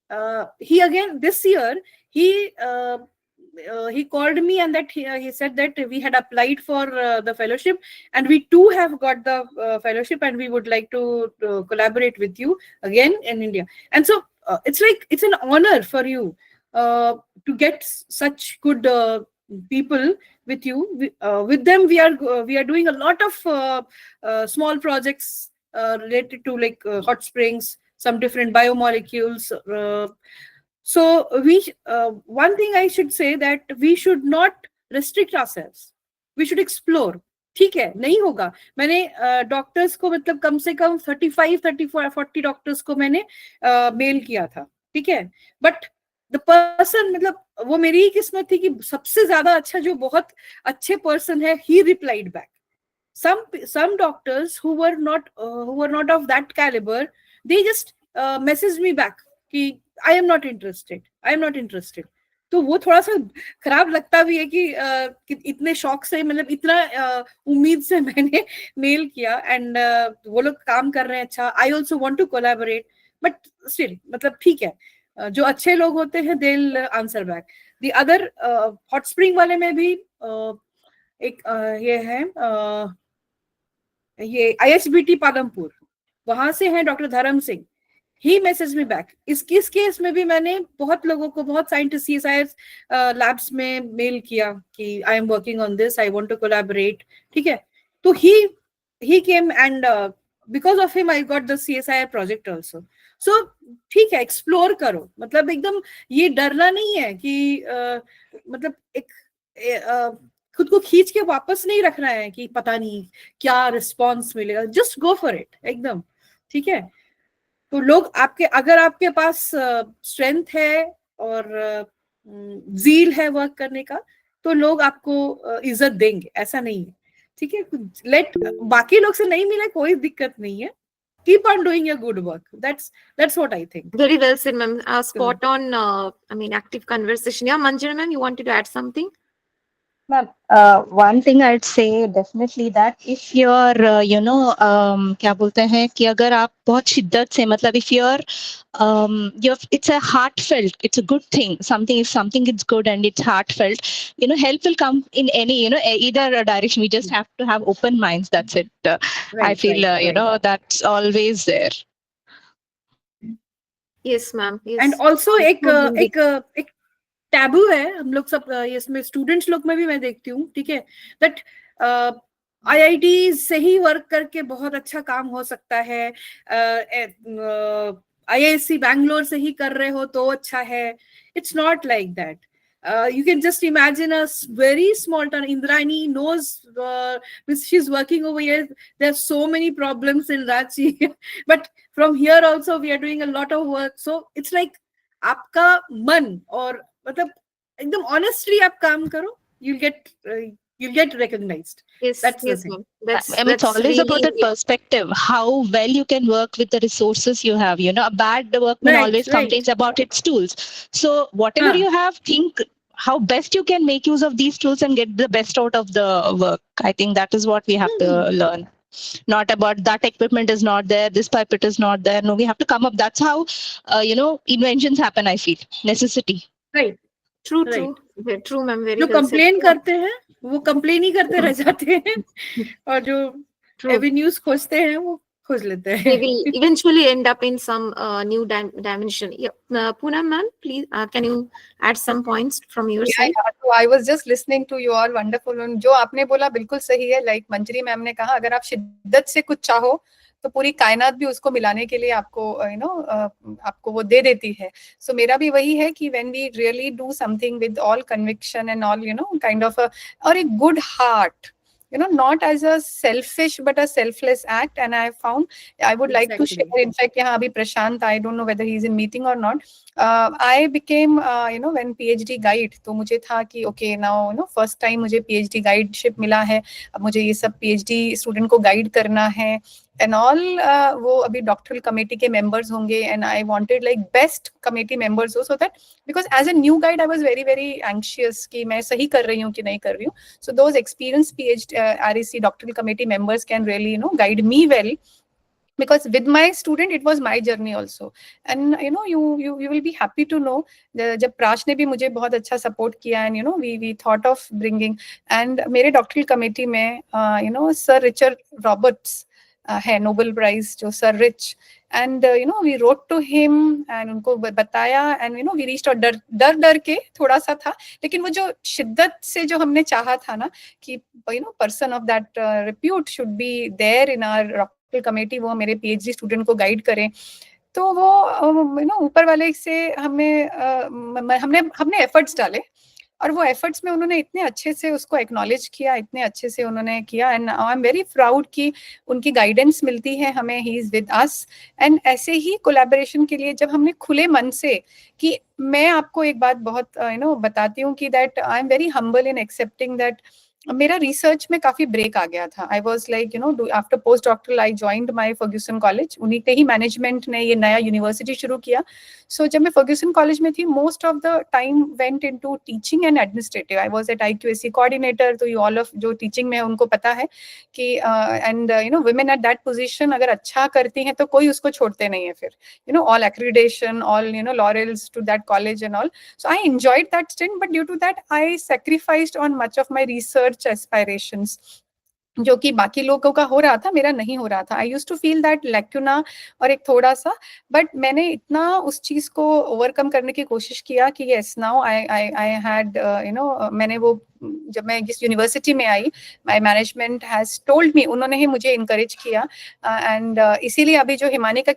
again this year he called me, and that he said that we had applied for the fellowship, and we too have got the fellowship, and we would like to collaborate with you again in India. And so it's like it's an honor for you to get such good people with you. With them we are doing a lot of small projects related to hot springs, some different biomolecules. So one thing I should say, that we should not restrict ourselves. We should explore. ठीक है, नहीं होगा. मैंने doctors को मतलब कम से कम 35-40 doctors को मैंने मेल किया था, ठीक है. बट द पर्सन, मतलब वो मेरी ही किस्मत थी कि सबसे ज्यादा अच्छा जो बहुत अच्छे पर्सन है, he replied back. Some doctors who were not of that caliber, they just messaged me back कि I am not interested. तो वो थोड़ा सा खराब लगता भी है कि इतने शौक से, मतलब इतना उम्मीद से मैंने मेल किया, एंड वो लोग काम कर रहे हैं अच्छा. I also want to collaborate, but still मतलब ठीक है, जो अच्छे लोग होते हैं they will answer back. The other hot spring वाले में भी एक ये है, ये IHBT पालमपुर, वहां से है doctor Dharm Singh. He message me back. इस केस में भी मैंने बहुत लोगों को, बहुत साइंटिस्ट CSIR लैब्स में मेल किया कि I am working on this, I want to collaborate, ठीक है. तो he came, and because of him I got the CSIR project also. So ठीक है, एक्सप्लोर करो. मतलब एकदम ये डरना नहीं है कि मतलब एक खुद को खींच के वापस नहीं रखना है कि पता नहीं क्या रिस्पॉन्स मिलेगा. जस्ट गो फॉर इट एकदम, ठीक है. तो लोग अगर आपके पास स्ट्रेंथ है और जील है वर्क करने का, तो लोग आपको इज्जत देंगे, ऐसा नहीं है, ठीक है. बाकी लोग से नहीं मिले कोई दिक्कत नहीं है. Keep on doing your good work. That's what I think. Very well said, ma'am. Spot on. Active conversation. Yeah, Manjana ma'am, you wanted to add something? Ma'am, one thing I'd say definitely that if you're, क्या बोलते हैं कि अगर आप बहुत शिद्दत से, मतलब if it's a heartfelt, it's a good thing. If something is good and it's heartfelt, help will come in any, either direction. We just have to have open minds. That's it. I feel, that's always there. Yes, ma'am. Yes. And also एक taboo है हम लोग सब, इसमें students लोग में भी मैं देखती हूँ, ठीक है, दैट IIT से ही वर्क करके बहुत अच्छा काम हो सकता है, IISc बैंगलोर से ही कर रहे हो तो अच्छा है. It's not like that. You can just imagine a very small town. Indrani knows, she's working over here. There's so many problems in Ranchi, but from here also we are doing a lot of work. So it's like आपका मन और मतलब एकदम honestly आप काम करो, you'll get recognized. Yes, that's yes, the thing. It's always about the perspective, how well you can work with the resources you have. A bad workman always complains about its tools. So whatever you have, think how best you can make use of these tools and get the best out of the work. I think that is what we have to learn. not about that equipment is not there, this pipette is not there. No, we have to come up. That's how, inventions happen, I feel. Necessity. Right. True, Right. true. True, ma'am. Very जो well said. Complain करते हैं वो complain ही करते रह जाते हैं और जो True. एवेन्यूज खोजते हैं वो खोज लेते They हैं. will eventually end up in some new dimension. Yeah. Poonam ma'am, please, can you add some points from your side? So I was just listening to you all wonderful. जो आपने बोला बिल्कुल सही है. Like मंजरी ma'am ने कहा, अगर आप शिद्दत से कुछ चाहो तो पूरी कायनात भी उसको मिलाने के लिए आपको आपको वो दे देती है. So मेरा भी वही है कि when we really do something with all conviction and all kind of or a good heart, not as a selfish but a selfless act. And I found I would like to share, in fact, यहाँ अभी प्रशांत, I don't know whether he is in meeting or not. I became when PhD guide, तो मुझे था कि okay, now first time मुझे PhD guideship मिला है, अब मुझे ये सब PhD student को guide करना है and all. वो अभी doctoral committee के members होंगे and I wanted like best committee members हो, so that because as a new guide I was very very anxious कि मैं सही कर रही हूँ कि नहीं कर रही हूँ. So those experienced PhD REC doctoral committee members can really guide me well, because with my student it was my journey also. And you will be happy to know जब प्राश ने भी मुझे बहुत अच्छा support किया and we thought of bringing, and मेरे doctoral committee में Sir Richard Roberts है, Nobel Prize जो Sir Rich, and we wrote to him and उनको बताया and we reached out. डर के थोड़ा सा था, लेकिन वो जो शिद्दत से जो हमने चाहा था ना कि person of that repute should be there in our committee, वो मेरे PhD स्टूडेंट को गाइड करें, तो वो ऊपर वाले से हमने एफर्ट्स डाले और वो एफर्ट्स में उन्होंने इतने अच्छे से उसको एक्नॉलेज किया, इतने अच्छे से उन्होंने किया. And I am very proud कि उनकी गाइडेंस मिलती है हमें, he is with us. And ऐसे ही कोलैबोरेशन के लिए जब हमने खुले मन से कि मैं आपको एक बात बहुत बताती हूँ कि that I am very humble in accepting that मेरा रिसर्च में काफी ब्रेक आ गया था. I was like after post doctoral I joined my Fergusson college. उन्हीं के ही मैनेजमेंट ने ये नया यूनिवर्सिटी शुरू किया. सो जब मैं फर्ग्यूसन कॉलेज में थी, most of the time went into teaching and administrative. I was at IQAC coordinator, तो यू ऑल ऑफ जो टीचिंग में है उनको पता है कि and women at that position अगर अच्छा करती हैं तो कोई उसको छोड़ते नहीं है. फिर all accreditation, all laurels to that college and all. So I enjoyed that stint, but due to that I sacrificed on much of my research aspirations. जो कि बाकी लोगों का हो रहा था, मेरा नहीं हो रहा था. I use to feel that lacuna और एक थोड़ा सा, बट मैंने इतना उस चीज को ओवरकम करने की कोशिश किया कि यस नाउ आई हैड मैंने वो जब मैं जिस यूनिवर्सिटी में आई, my management has told me, उन्होंने ही मुझे इनकरेज किया. एंड इसीलिए अभी जो हिमानी का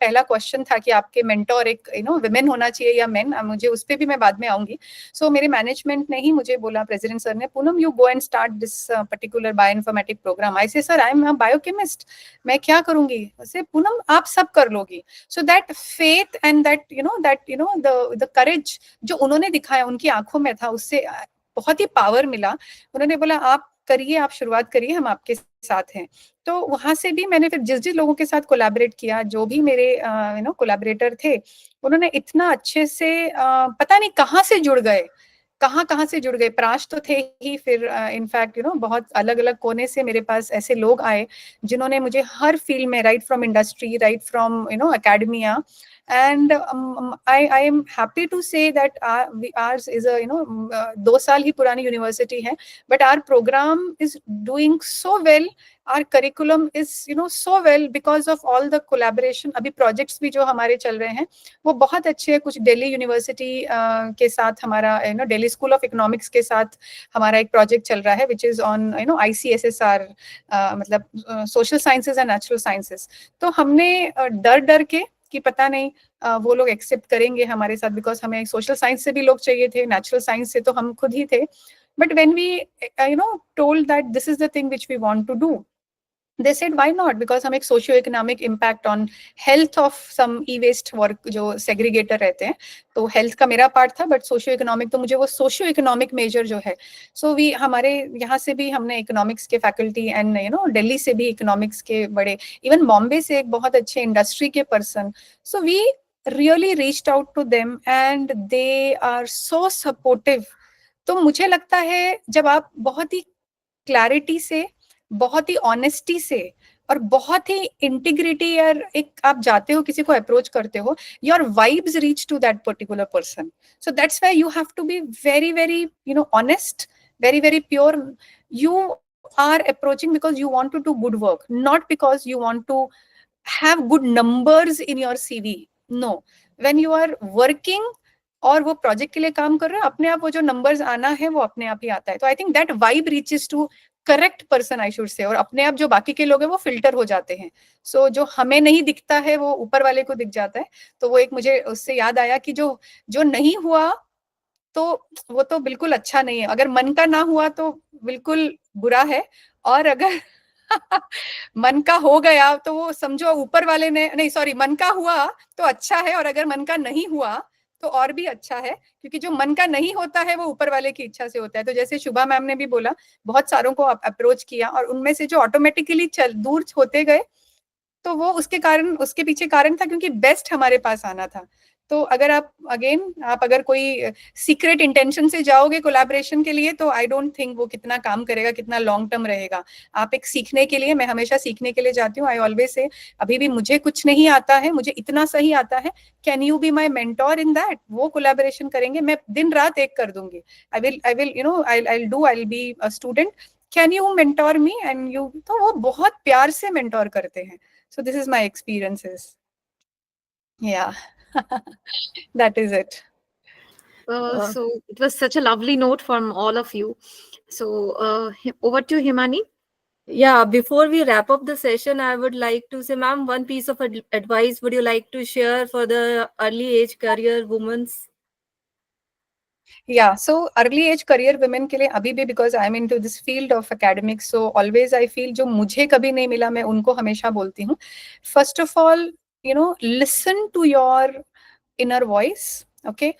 पहला क्वेश्चन था कि आपके मेंटोर एक विमेन होना चाहिए या मेन, मुझे उस पे भी मैं बाद में आऊंगी. सो मेरे मैनेजमेंट ने ही मुझे बोला, प्रेसिडेंट सर ने, Poonam you go and start this particular bioinformatic programme. I say sir I am biochemist, मैं क्या करूंगी. से पूनम आप सब कर लोगी. So that faith and that the courage जो उन्होंने दिखाया उनकी आंखों में था, उससे बहुत ही पावर मिला. उन्होंने बोला आप करिए, आप शुरुआत करिए, हम आपके साथ हैं. तो वहां से भी मैंने फिर जिस लोगों के साथ कोलैबोरेट किया, जो भी मेरे कोलैबोरेटर थे, उन्होंने इतना अच्छे से पता नहीं कहाँ से जुड़ गए, कहाँ से जुड़ गए. प्राश तो थे ही, फिर इनफैक्ट बहुत अलग अलग कोने से मेरे पास ऐसे लोग आए जिन्होंने मुझे हर फील्ड में, right from industry, right from academia, and I am happy to say that ours is a 2 साल ही पुरानी यूनिवर्सिटी है, but our program is doing so well. Our curriculum is so well because of all the collaboration. अभी projects भी जो हमारे चल रहे हैं वो बहुत अच्छे हैं. कुछ दिल्ली यूनिवर्सिटी के साथ हमारा दिल्ली स्कूल ऑफ इकोनॉमिक्स के साथ हमारा एक प्रोजेक्ट चल रहा है, which is on ICSSR, मतलब social sciences and natural sciences. तो हमने डर के कि पता नहीं वो लोग एक्सेप्ट करेंगे हमारे साथ, बिकॉज हमें सोशल साइंस से भी लोग चाहिए थे, नेचुरल साइंस से तो हम खुद ही थे. But when we told that this is the thing which we want to do, they said why not, because हम एक socio economic impact on health of some e waste work जो segregator रहते हैं, तो हेल्थ का मेरा part था, but socio economic तो मुझे वो सोशियो इकोनॉमिक मेजर जो है. सो वी हमारे यहाँ से भी हमने इकोनॉमिक्स के फैकल्टी एंड दिल्ली से भी इकोनॉमिक्स के बड़े, इवन बॉम्बे से एक बहुत अच्छे इंडस्ट्री के person. So we really reached out to them and they are so supportive. तो मुझे लगता है जब आप बहुत ही क्लैरिटी से, बहुत ही ऑनेस्टी से और बहुत ही इंटीग्रिटी, यार एक आप जाते हो किसी को अप्रोच करते हो, your vibes reach to that particular person. So that's why you have to be very, very, honest, very, very pure. You are approaching because you want to do good work, not because you want to have good numbers in your CV. No, when you are working और वो project के लिए काम कर रहे हो, अपने आप वो जो नंबर्स आना है वो अपने आप ही आता है. तो I think that vibe reaches to correct person, I should say, और अपने आप जो बाकी के लोग हैं वो फिल्टर हो जाते हैं. सो जो हमें नहीं दिखता है वो ऊपर वाले को दिख जाता है. तो वो एक मुझे उससे याद आया कि जो जो नहीं हुआ तो वो तो बिल्कुल अच्छा नहीं है. अगर मन का ना हुआ तो बिल्कुल बुरा है, और अगर मन का हो गया तो वो समझो ऊपर वाले ने, नहीं सॉरी, मन का हुआ तो अच्छा है, और अगर मन का नहीं हुआ तो और भी अच्छा है, क्योंकि जो मन का नहीं होता है वो ऊपर वाले की इच्छा से होता है. तो जैसे शुभा मैम ने भी बोला, बहुत सारों को अप्रोच किया और उनमें से जो ऑटोमेटिकली चल दूर होते गए, तो वो उसके कारण, उसके पीछे कारण था क्योंकि बेस्ट हमारे पास आना था. तो अगर आप आप अगर कोई सीक्रेट इंटेंशन से जाओगे कोलैबोरेशन के लिए, तो आई डोंट थिंक वो कितना काम करेगा, कितना लॉन्ग टर्म रहेगा. आप एक सीखने के लिए, मैं हमेशा सीखने के लिए जाती हूँ. आई ऑलवेज से, अभी भी मुझे कुछ नहीं आता है, मुझे इतना सही आता है, can you be my mentor in that? वो कोलैबोरेशन करेंगे, मैं दिन रात एक कर दूंगी. I will I will be a student, can you mentor me and you. तो वो बहुत प्यार से मेंटोर करते हैं. So this is my experiences. Yeah, that is it. So it was such a lovely note from all of you. So over to Himani. Yeah, before we wrap up the session, I would like to say, ma'am, one piece of advice would you like to share for the early age career women's? Yeah, so early age career women के लिए अभी भी, because I'm into this field of academics, so always I feel जो मुझे कभी नहीं मिला मैं उनको हमेशा बोलती हूँ. First of all, listen to your inner voice. Okay,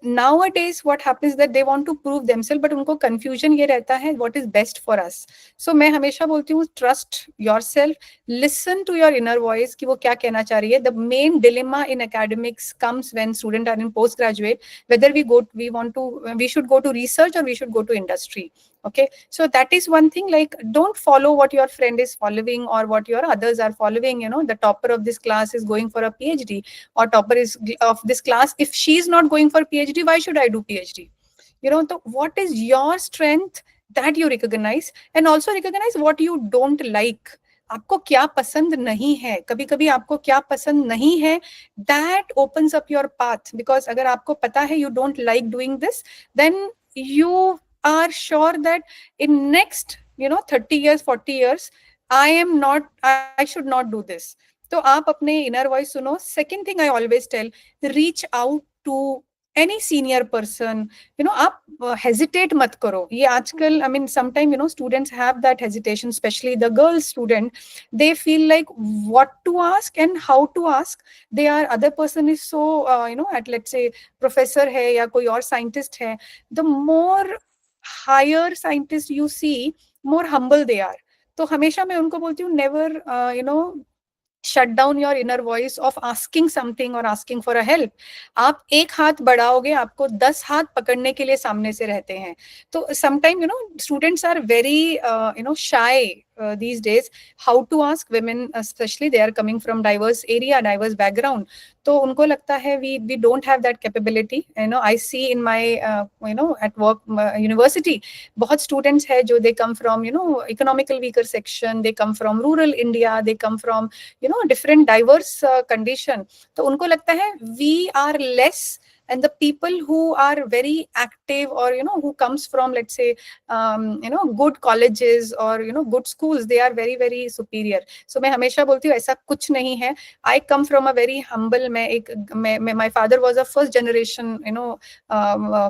nowadays what happens that they want to prove themselves, but उनको confusion ये रहता है what is best for us. So मैं हमेशा बोलती हूँ trust yourself, listen to your inner voice कि वो क्या कहना चाह रही है. The main dilemma in academics comes when students are in postgraduate, whether we should go to research or we should go to industry. Okay, so that is one thing, like don't follow what your friend is following or what your others are following. The topper of this class is going for a PhD, or topper is of this class, if she's not going for PhD, why should I do PhD? So what is your strength, that you recognize, and also recognize what you don't like. आपको क्या पसंद नहीं है, कभी कभी आपको क्या पसंद नहीं है, that opens up your path. Because अगर आपको पता है you don't like doing this, then you are sure that in next 30 years 40 years I should not do this. तो आप अपने inner voice सुनो. Second thing I always tell, reach out to any senior person. आप hesitate मत करो. ये आजकल, I mean, sometimes students have that hesitation, especially the girl student. They feel like what to ask and how to ask. Other person is so at, let's say, professor है या कोई और scientist है. The more higher scientist you see, more humble they are. तो हमेशा मैं उनको बोलती हूँ, never shut down your inner voice of asking something or asking for a help. आप एक हाथ बढ़ाओगे, आपको 10 हाथ पकड़ने के लिए सामने से रहते हैं. तो sometime students are very shy these days how to ask. Women especially, they are coming from diverse area, diverse background. तो उनको लगता है we don't have that capability. I see in my at work university, बहुत students है जो they come from economical weaker section, they come from rural India, they come from different diverse condition. तो उनको लगता है we are less, and the people who are very active or who comes from, let's say, good colleges or good schools, they are very very superior. So मैं हमेशा बोलती हूँ ऐसा कुछ नहीं है. I come from a very humble, my father was a first generation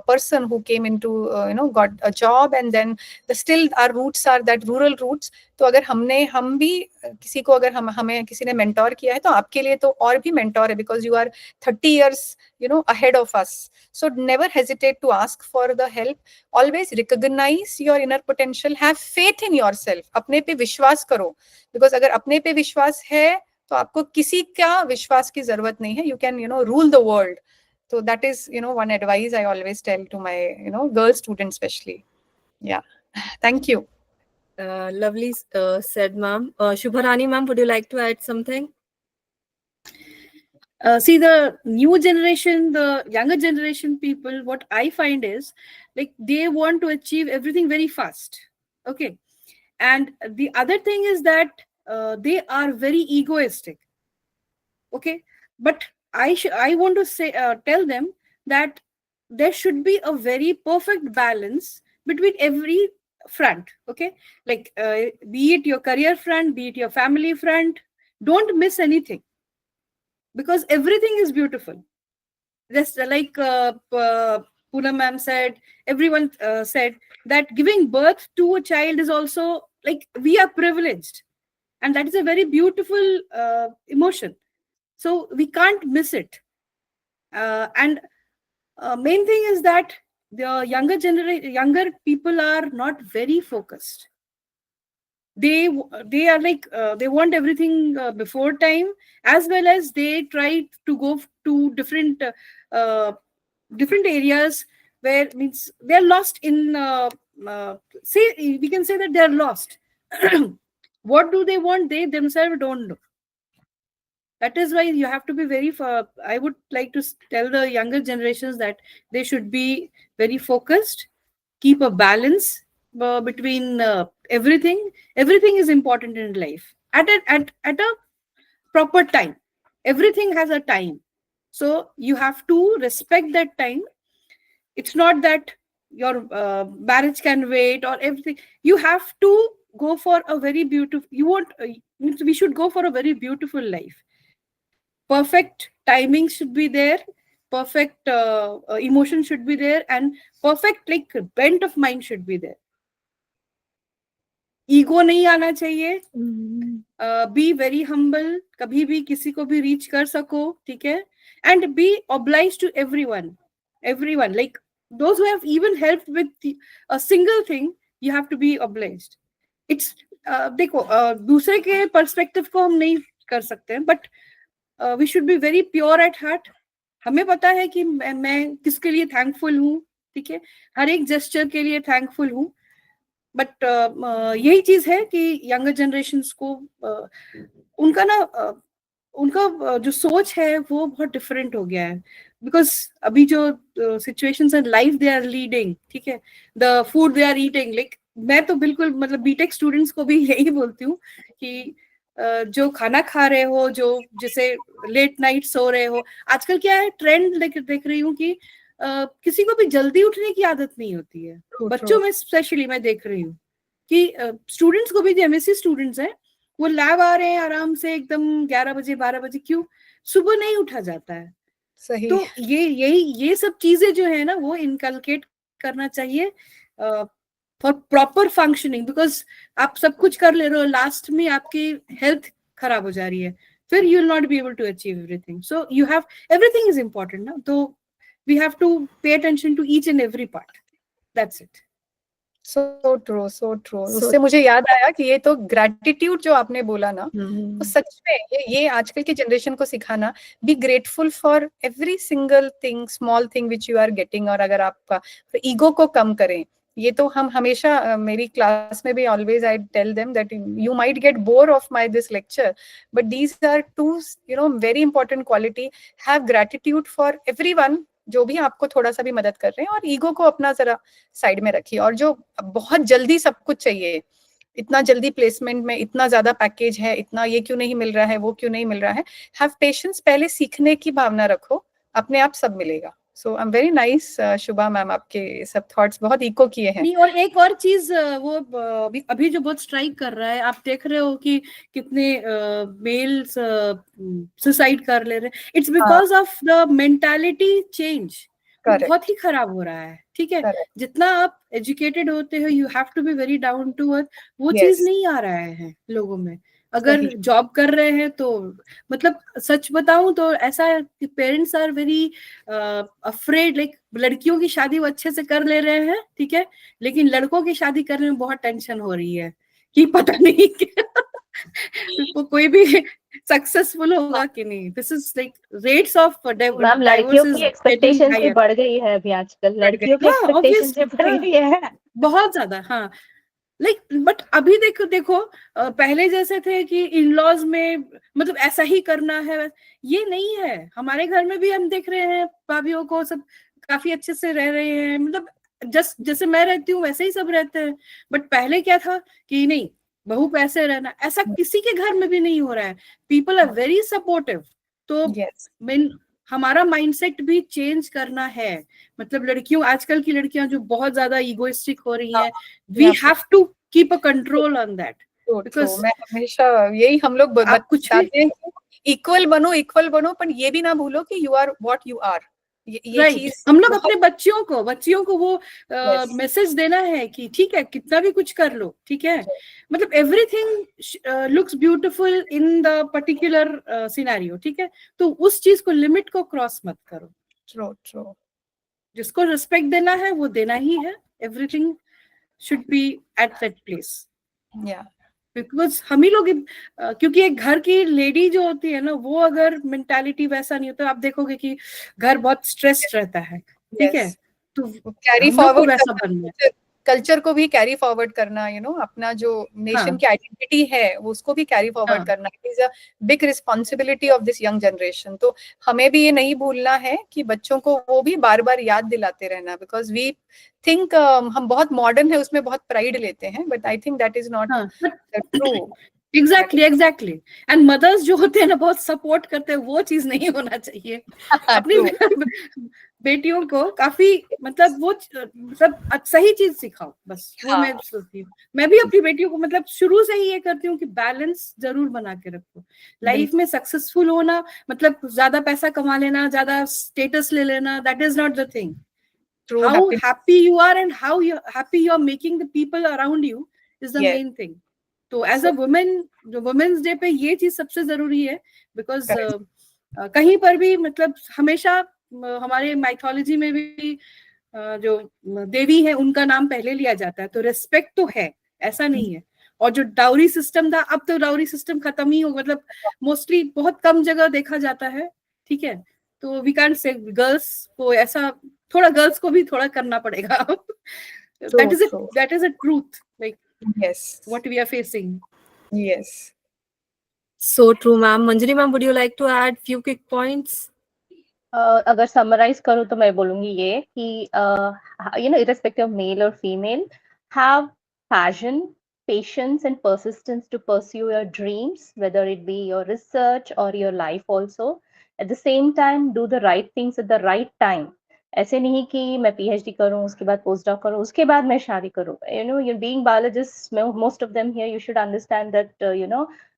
person who came into got a job, and then still our roots are that rural roots. तो अगर हम भी किसी को, अगर हमें किसी ने मेंटोर किया है, तो आपके लिए तो और भी मेंटोर है, because you are 30 years ahead of us. So never hesitate to ask for the help. Always recognize your inner potential, have faith in yourself. अपने पे विश्वास करो, because अगर अपने पे विश्वास है तो आपको किसी का विश्वास की जरूरत नहीं है. You can rule the world. So that is one advice I always tell to my girl students especially. Yeah. Thank you. Lovely said, ma'am. Shubharani, ma'am, would you like to add something? See, the new generation, the younger generation people, what I find is like they want to achieve everything very fast. Okay. And the other thing is that they are very egoistic. Okay. But I want to say, tell them that there should be a very perfect balance between every front. Okay. Like, be it your career front, be it your family front, don't miss anything, because everything is beautiful. Just like Poonam ma'am said, everyone said that giving birth to a child is also like we are privileged, and that is a very beautiful emotion. So we can't miss it. And main thing is that the younger people are not very focused. They are like they want everything before time, as well as they try to go to uh, different areas where means they're lost in say we can say that they're lost. What do they want? They themselves don't know. That is why you have to be very I would like to tell the younger generations that they should be very focused, keep a balance between everything is important in life at a proper time. Everything has a time, so you have to respect that time. It's not that your marriage can wait or everything. You have to go for a very beautiful, you want we should go for a very beautiful life. Perfect timing should be there, perfect emotion should be there, and perfect like bent of mind should be there. Ego नहीं आना चाहिए. Be very humble, कभी भी किसी को भी reach कर सको, ठीक है. And be obliged to everyone like those who have even helped with a single thing. You have to be obliged. It's देखो दूसरे के पर्सपेक्टिव को हम नहीं कर सकते हैं, but we should be very pure at heart. हमें पता है कि मैं किसके लिए थैंकफुल हूँ, ठीक है, हर एक जेस्चर के लिए थैंकफुल हूँ. बट यही चीज है कि यंगर जनरेशन्स को उनका ना उनका जो सोच है वो बहुत डिफरेंट हो गया है. बिकॉज अभी जो situations and life they are leading, ठीक है, the food they are eating, like मैं तो बिल्कुल मतलब बीटेक स्टूडेंट्स को भी यही बोलती हूँ कि जो खाना खा रहे हो, जो जैसे लेट नाइट सो रहे हो. आजकल क्या है ट्रेंड देख रही हूँ कि किसी को भी जल्दी उठने की आदत नहीं होती है. बच्चों में स्पेशली मैं देख रही हूँ कि स्टूडेंट्स को भी, जो एमएससी स्टूडेंट्स हैं, वो लैब आ रहे हैं आराम से एकदम 11 बजे 12 बजे. क्यों? सुबह नहीं उठा जाता है. सही. तो ये सब चीजें जो है ना वो इनकलकेट करना चाहिए फॉर प्रॉपर फंक्शनिंग. बिकॉज आप सब कुछ कर ले रहे हो, लास्ट में आपकी हेल्थ खराब हो जा रही है, फिर you will not be able to achieve everything. So you have, everything is important ना, तो we have to pay attention to each and every part. That's it. So true, so true. उससे मुझे याद आया कि ये तो ग्रेटिट्यूड जो आपने बोला ना, वो सच में ये आजकल की जनरेशन को सिखाना, be grateful for every single thing, small thing which you are getting. और अगर आपका ईगो को कम करें, ये तो हम हमेशा मेरी क्लास में भी always I tell them that you might get bore of my this lecture, but these are two very important quality. Have gratitude for everyone जो भी आपको थोड़ा सा भी मदद कर रहे हैं, और ईगो को अपना जरा साइड में रखिए. और जो बहुत जल्दी सब कुछ चाहिए, इतना जल्दी प्लेसमेंट में इतना ज्यादा पैकेज है, इतना ये क्यों नहीं मिल रहा है, वो क्यों नहीं मिल रहा है, हैव पेशेंस. पहले सीखने की भावना रखो, अपने आप सब मिलेगा. So I am very nice Shubha ma'am, आपके सब थॉट्स बहुत इको किए हैं. नहीं, और एक और चीज वो अभी जो बहुत स्ट्राइक कर रहा है, आप देख रहे हो कि कितने मेल्स सुसाइड कर ले रहे हैं. It's because of the mentality change. बहुत ही खराब हो रहा है, ठीक है. जितना आप एजुकेटेड होते हो, you have to be very down to earth. वो चीज नहीं आ रहा है लोगों में. अगर जॉब कर रहे हैं तो मतलब सच बताऊं तो ऐसा parents are very afraid. Like लड़कियों की शादी वो अच्छे से कर ले रहे हैं, ठीक है, लेकिन लड़कों की शादी करने में बहुत टेंशन हो रही है कि पता नहीं वो कोई भी सक्सेसफुल होगा कि नहीं. This is like rates of ma'am, लड़कियों की एक्सपेक्टेशंस भी बढ़ गई है अभी आजकल. लड़कियों की एक्सपेक्टेशंस भी बढ़ गई है बहुत ज्यादा. हाँ, लाइक बट अभी देखो पहले जैसे थे कि इन लॉज में मतलब ऐसा ही करना है, ये नहीं है। हमारे घर में भी हम देख रहे हैं भाभीियों को सब काफी अच्छे से रह रहे हैं, मतलब जैसे मैं रहती हूँ वैसे ही सब रहते हैं। बट पहले क्या था कि नहीं, बहू पे ऐसे रहना, ऐसा किसी के घर में भी नहीं हो रहा है। People are very supportive. तो Yes. हमारा माइंडसेट भी चेंज करना है। मतलब लड़कियों, आजकल की लड़कियां जो बहुत ज्यादा इगोइस्टिक हो रही हैं, we have to keep a control on that. True, मैं हमेशा यही हम लोग आप कुछ भी बताते हैं कि इक्वल बनो, पर ये भी ना भूलो कि you are what you are. ये राइट चीज हम लोग बहुत, अपने बच्चियों को वो मैसेज देना है कि ठीक है, कितना भी कुछ कर लो, ठीक है, मतलब everything looks beautiful in the particular scenario, ठीक है। तो उस चीज को, लिमिट को क्रॉस मत करो। ट्रू। जिसको रिस्पेक्ट देना है वो देना ही है। Everything should be at that place. या बिकॉज हम ही लोग क्योंकि एक घर की लेडी जो होती है ना, वो अगर मेंटालिटी वैसा नहीं होता, आप देखोगे कि घर बहुत स्ट्रेस्ड रहता है, ठीक है। यस, तो कैरी हम लोग को फॉरवर्ड वैसा करना, बनना है। कल्चर को भी कैरी फॉरवर्ड करना, अपना जो नेशन हाँ की आइडेंटिटी है उसको भी कैरी फॉरवर्ड हाँ करना is a big responsibility of this young generation. तो हमें भी ये नहीं भूलना है कि बच्चों को वो भी बार बार याद दिलाते रहना, बिकॉज वी थिंक हम बहुत मॉडर्न है, उसमें बहुत प्राइड लेते हैं, but I think that is not हाँ ट्रू। एग्जैक्टली एंड मदर्स जो होते हैं ना, बहुत सपोर्ट करते हैं, वो चीज नहीं होना चाहिए। अपनी ट्रू, बेटियों को काफी मतलब वो मतलब सही चीज सिखाओ, बस वो मैं सोचती हूँ। मैं भी अपनी बेटियों को मतलब शुरू से ही ये करती हूँ कि बैलेंस जरूर बना के रखो। लाइफ में सक्सेसफुल होना मतलब ज्यादा पैसा कमा लेना, ज्यादा स्टेटस ले लेना, that is not the thing. True, How happy you are and how happy you are making the people around you is the yes, main thing. तो एज अ वुमेन, जो वुमेन्स डे पे ये चीज सबसे जरूरी है। बिकॉज कहीं पर भी मतलब हमेशा हमारे माइथोलॉजी में भी जो देवी है उनका नाम पहले लिया जाता है, तो रेस्पेक्ट तो है, ऐसा नहीं है। और जो डाउरी सिस्टम था, अब तो डाउरी सिस्टम खत्म ही हो, मतलब मोस्टली बहुत कम जगह देखा जाता है, ठीक है। तो वी कैंट से गर्ल्स को ऐसा, थोड़ा गर्ल्स को भी थोड़ा करना पड़ेगा। true, that is a truth, like yes, what we are facing. yes. So true, ma'am. Manjari ma'am, would you like to add few quick points? अगर समराइज करूँ तो मैं बोलूंगी ये कि irrespective of male or female, have passion, patience and persistence to pursue your dreams, whether it be your research or your life also. At the same time, do the right things at the right time. ऐसे नहीं कि मैं PhD करूँ, उसके बाद post doc करूँ, उसके बाद मैं शादी करूँ. You're being biologists, most of them here, you should understand that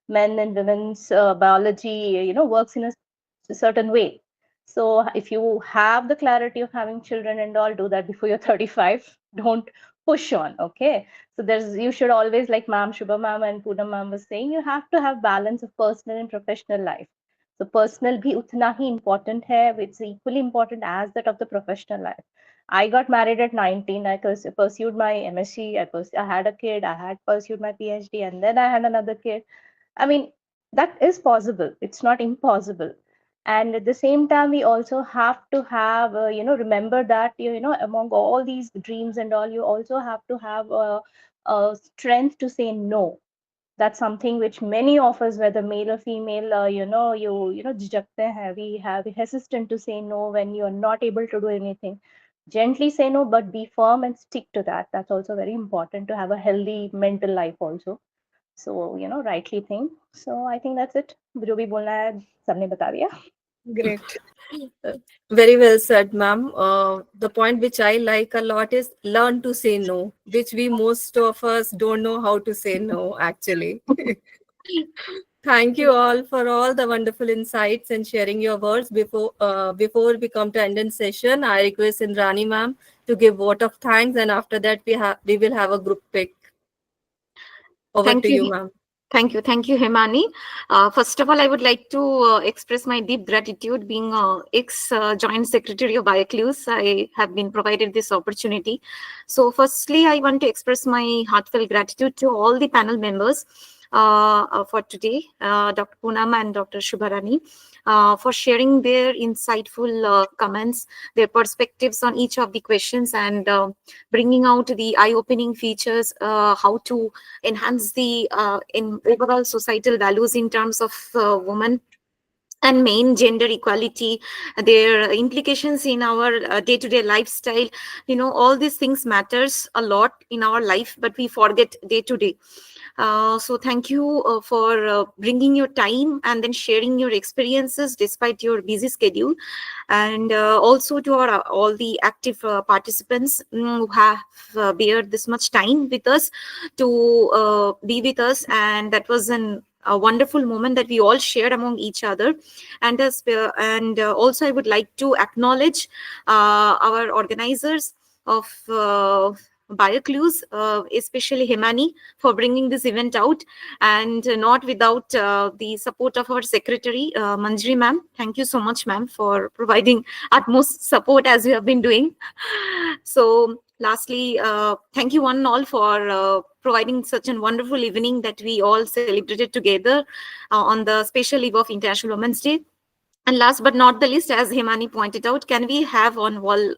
men and women's biology works in a certain way. So if you have the clarity of having children and all, do that before you're 35. Don't push on, okay? So you should always, like Ma'am Shubha Ma'am and Poonam Ma'am was saying, you have to have balance of personal and professional life. So personal bhi utna hi important hai, it's equally important as that of the professional life. I got married at 19. I pursued my MSc. I had a kid. I had pursued my PhD, and then I had another kid. I mean, that is possible. It's not impossible. And at the same time, we also have to have, remember that, among all these dreams and all, you also have to have a strength to say no. That's something which many of us, whether male or female, jhijhakte hain. We hesitant to say no when you're not able to do anything. Gently say no, but be firm and stick to that. That's also very important to have a healthy mental life also. So, rightly think. So I think that's it. जो भी बोलना है सबने बता दिया. Great. Very well said, ma'am. The point which I like a lot is learn to say no, which we most of us don't know how to say no, actually. Thank you all for all the wonderful insights and sharing your words. Before we come to end in session, I request Indrani ma'am to give vote of thanks, and after that we will have a group pic. Over Thank to you. you, ma'am. Thank you, Hemani. First of all, I would like to express my deep gratitude. Being ex-joint secretary of Bioclues, I have been provided this opportunity. So firstly, I want to express my heartfelt gratitude to all the panel members for today, Dr. Poonam and Dr. Shubharani, for sharing their insightful comments, their perspectives on each of the questions, and bringing out the eye-opening features, how to enhance the in overall societal values in terms of women and main gender equality, their implications in our day-to-day lifestyle. All these things matters a lot in our life, but we forget day to day. So thank you for bringing your time and then sharing your experiences despite your busy schedule, and also to our all the active participants who have bared this much time with us to be with us, and that was a wonderful moment that we all shared among each other. And also I would like to acknowledge our organizers of Bioclues, especially Himani, for bringing this event out, and not without the support of our secretary, Manjri ma'am. Thank you so much, ma'am, for providing utmost support as you have been doing. So, lastly, thank you one and all for providing such a wonderful evening that we all celebrated together on the special eve of International Women's Day. And last but not the least, as Himani pointed out, can we have on wall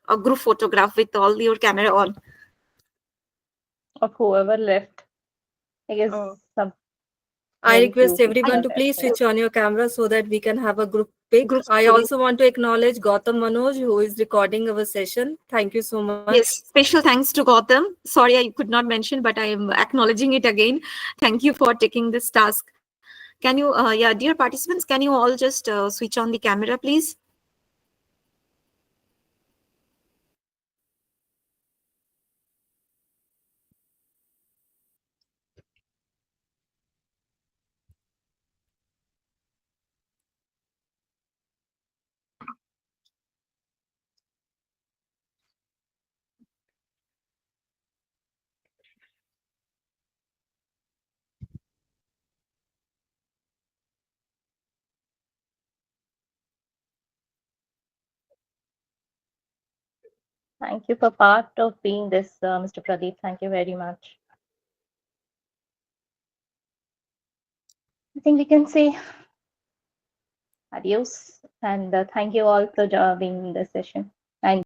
a group photograph with all your camera on? Of whoever left. I guess Oh. some I very request few everyone people to are please left. switch on your camera so that we can have a group pic. Group I story. also want to acknowledge Gautam Manoj, who is recording our session. Thank you so much. Yes, special thanks to Gautam. Sorry, I could not mention, but I am acknowledging it again. Thank you for taking this task. Can you, yeah, dear participants, can you all just switch on the camera, please? Thank you for part of being this, Mr. Pradeep. Thank you very much. I think we can say adios, and thank you all for being in this session. And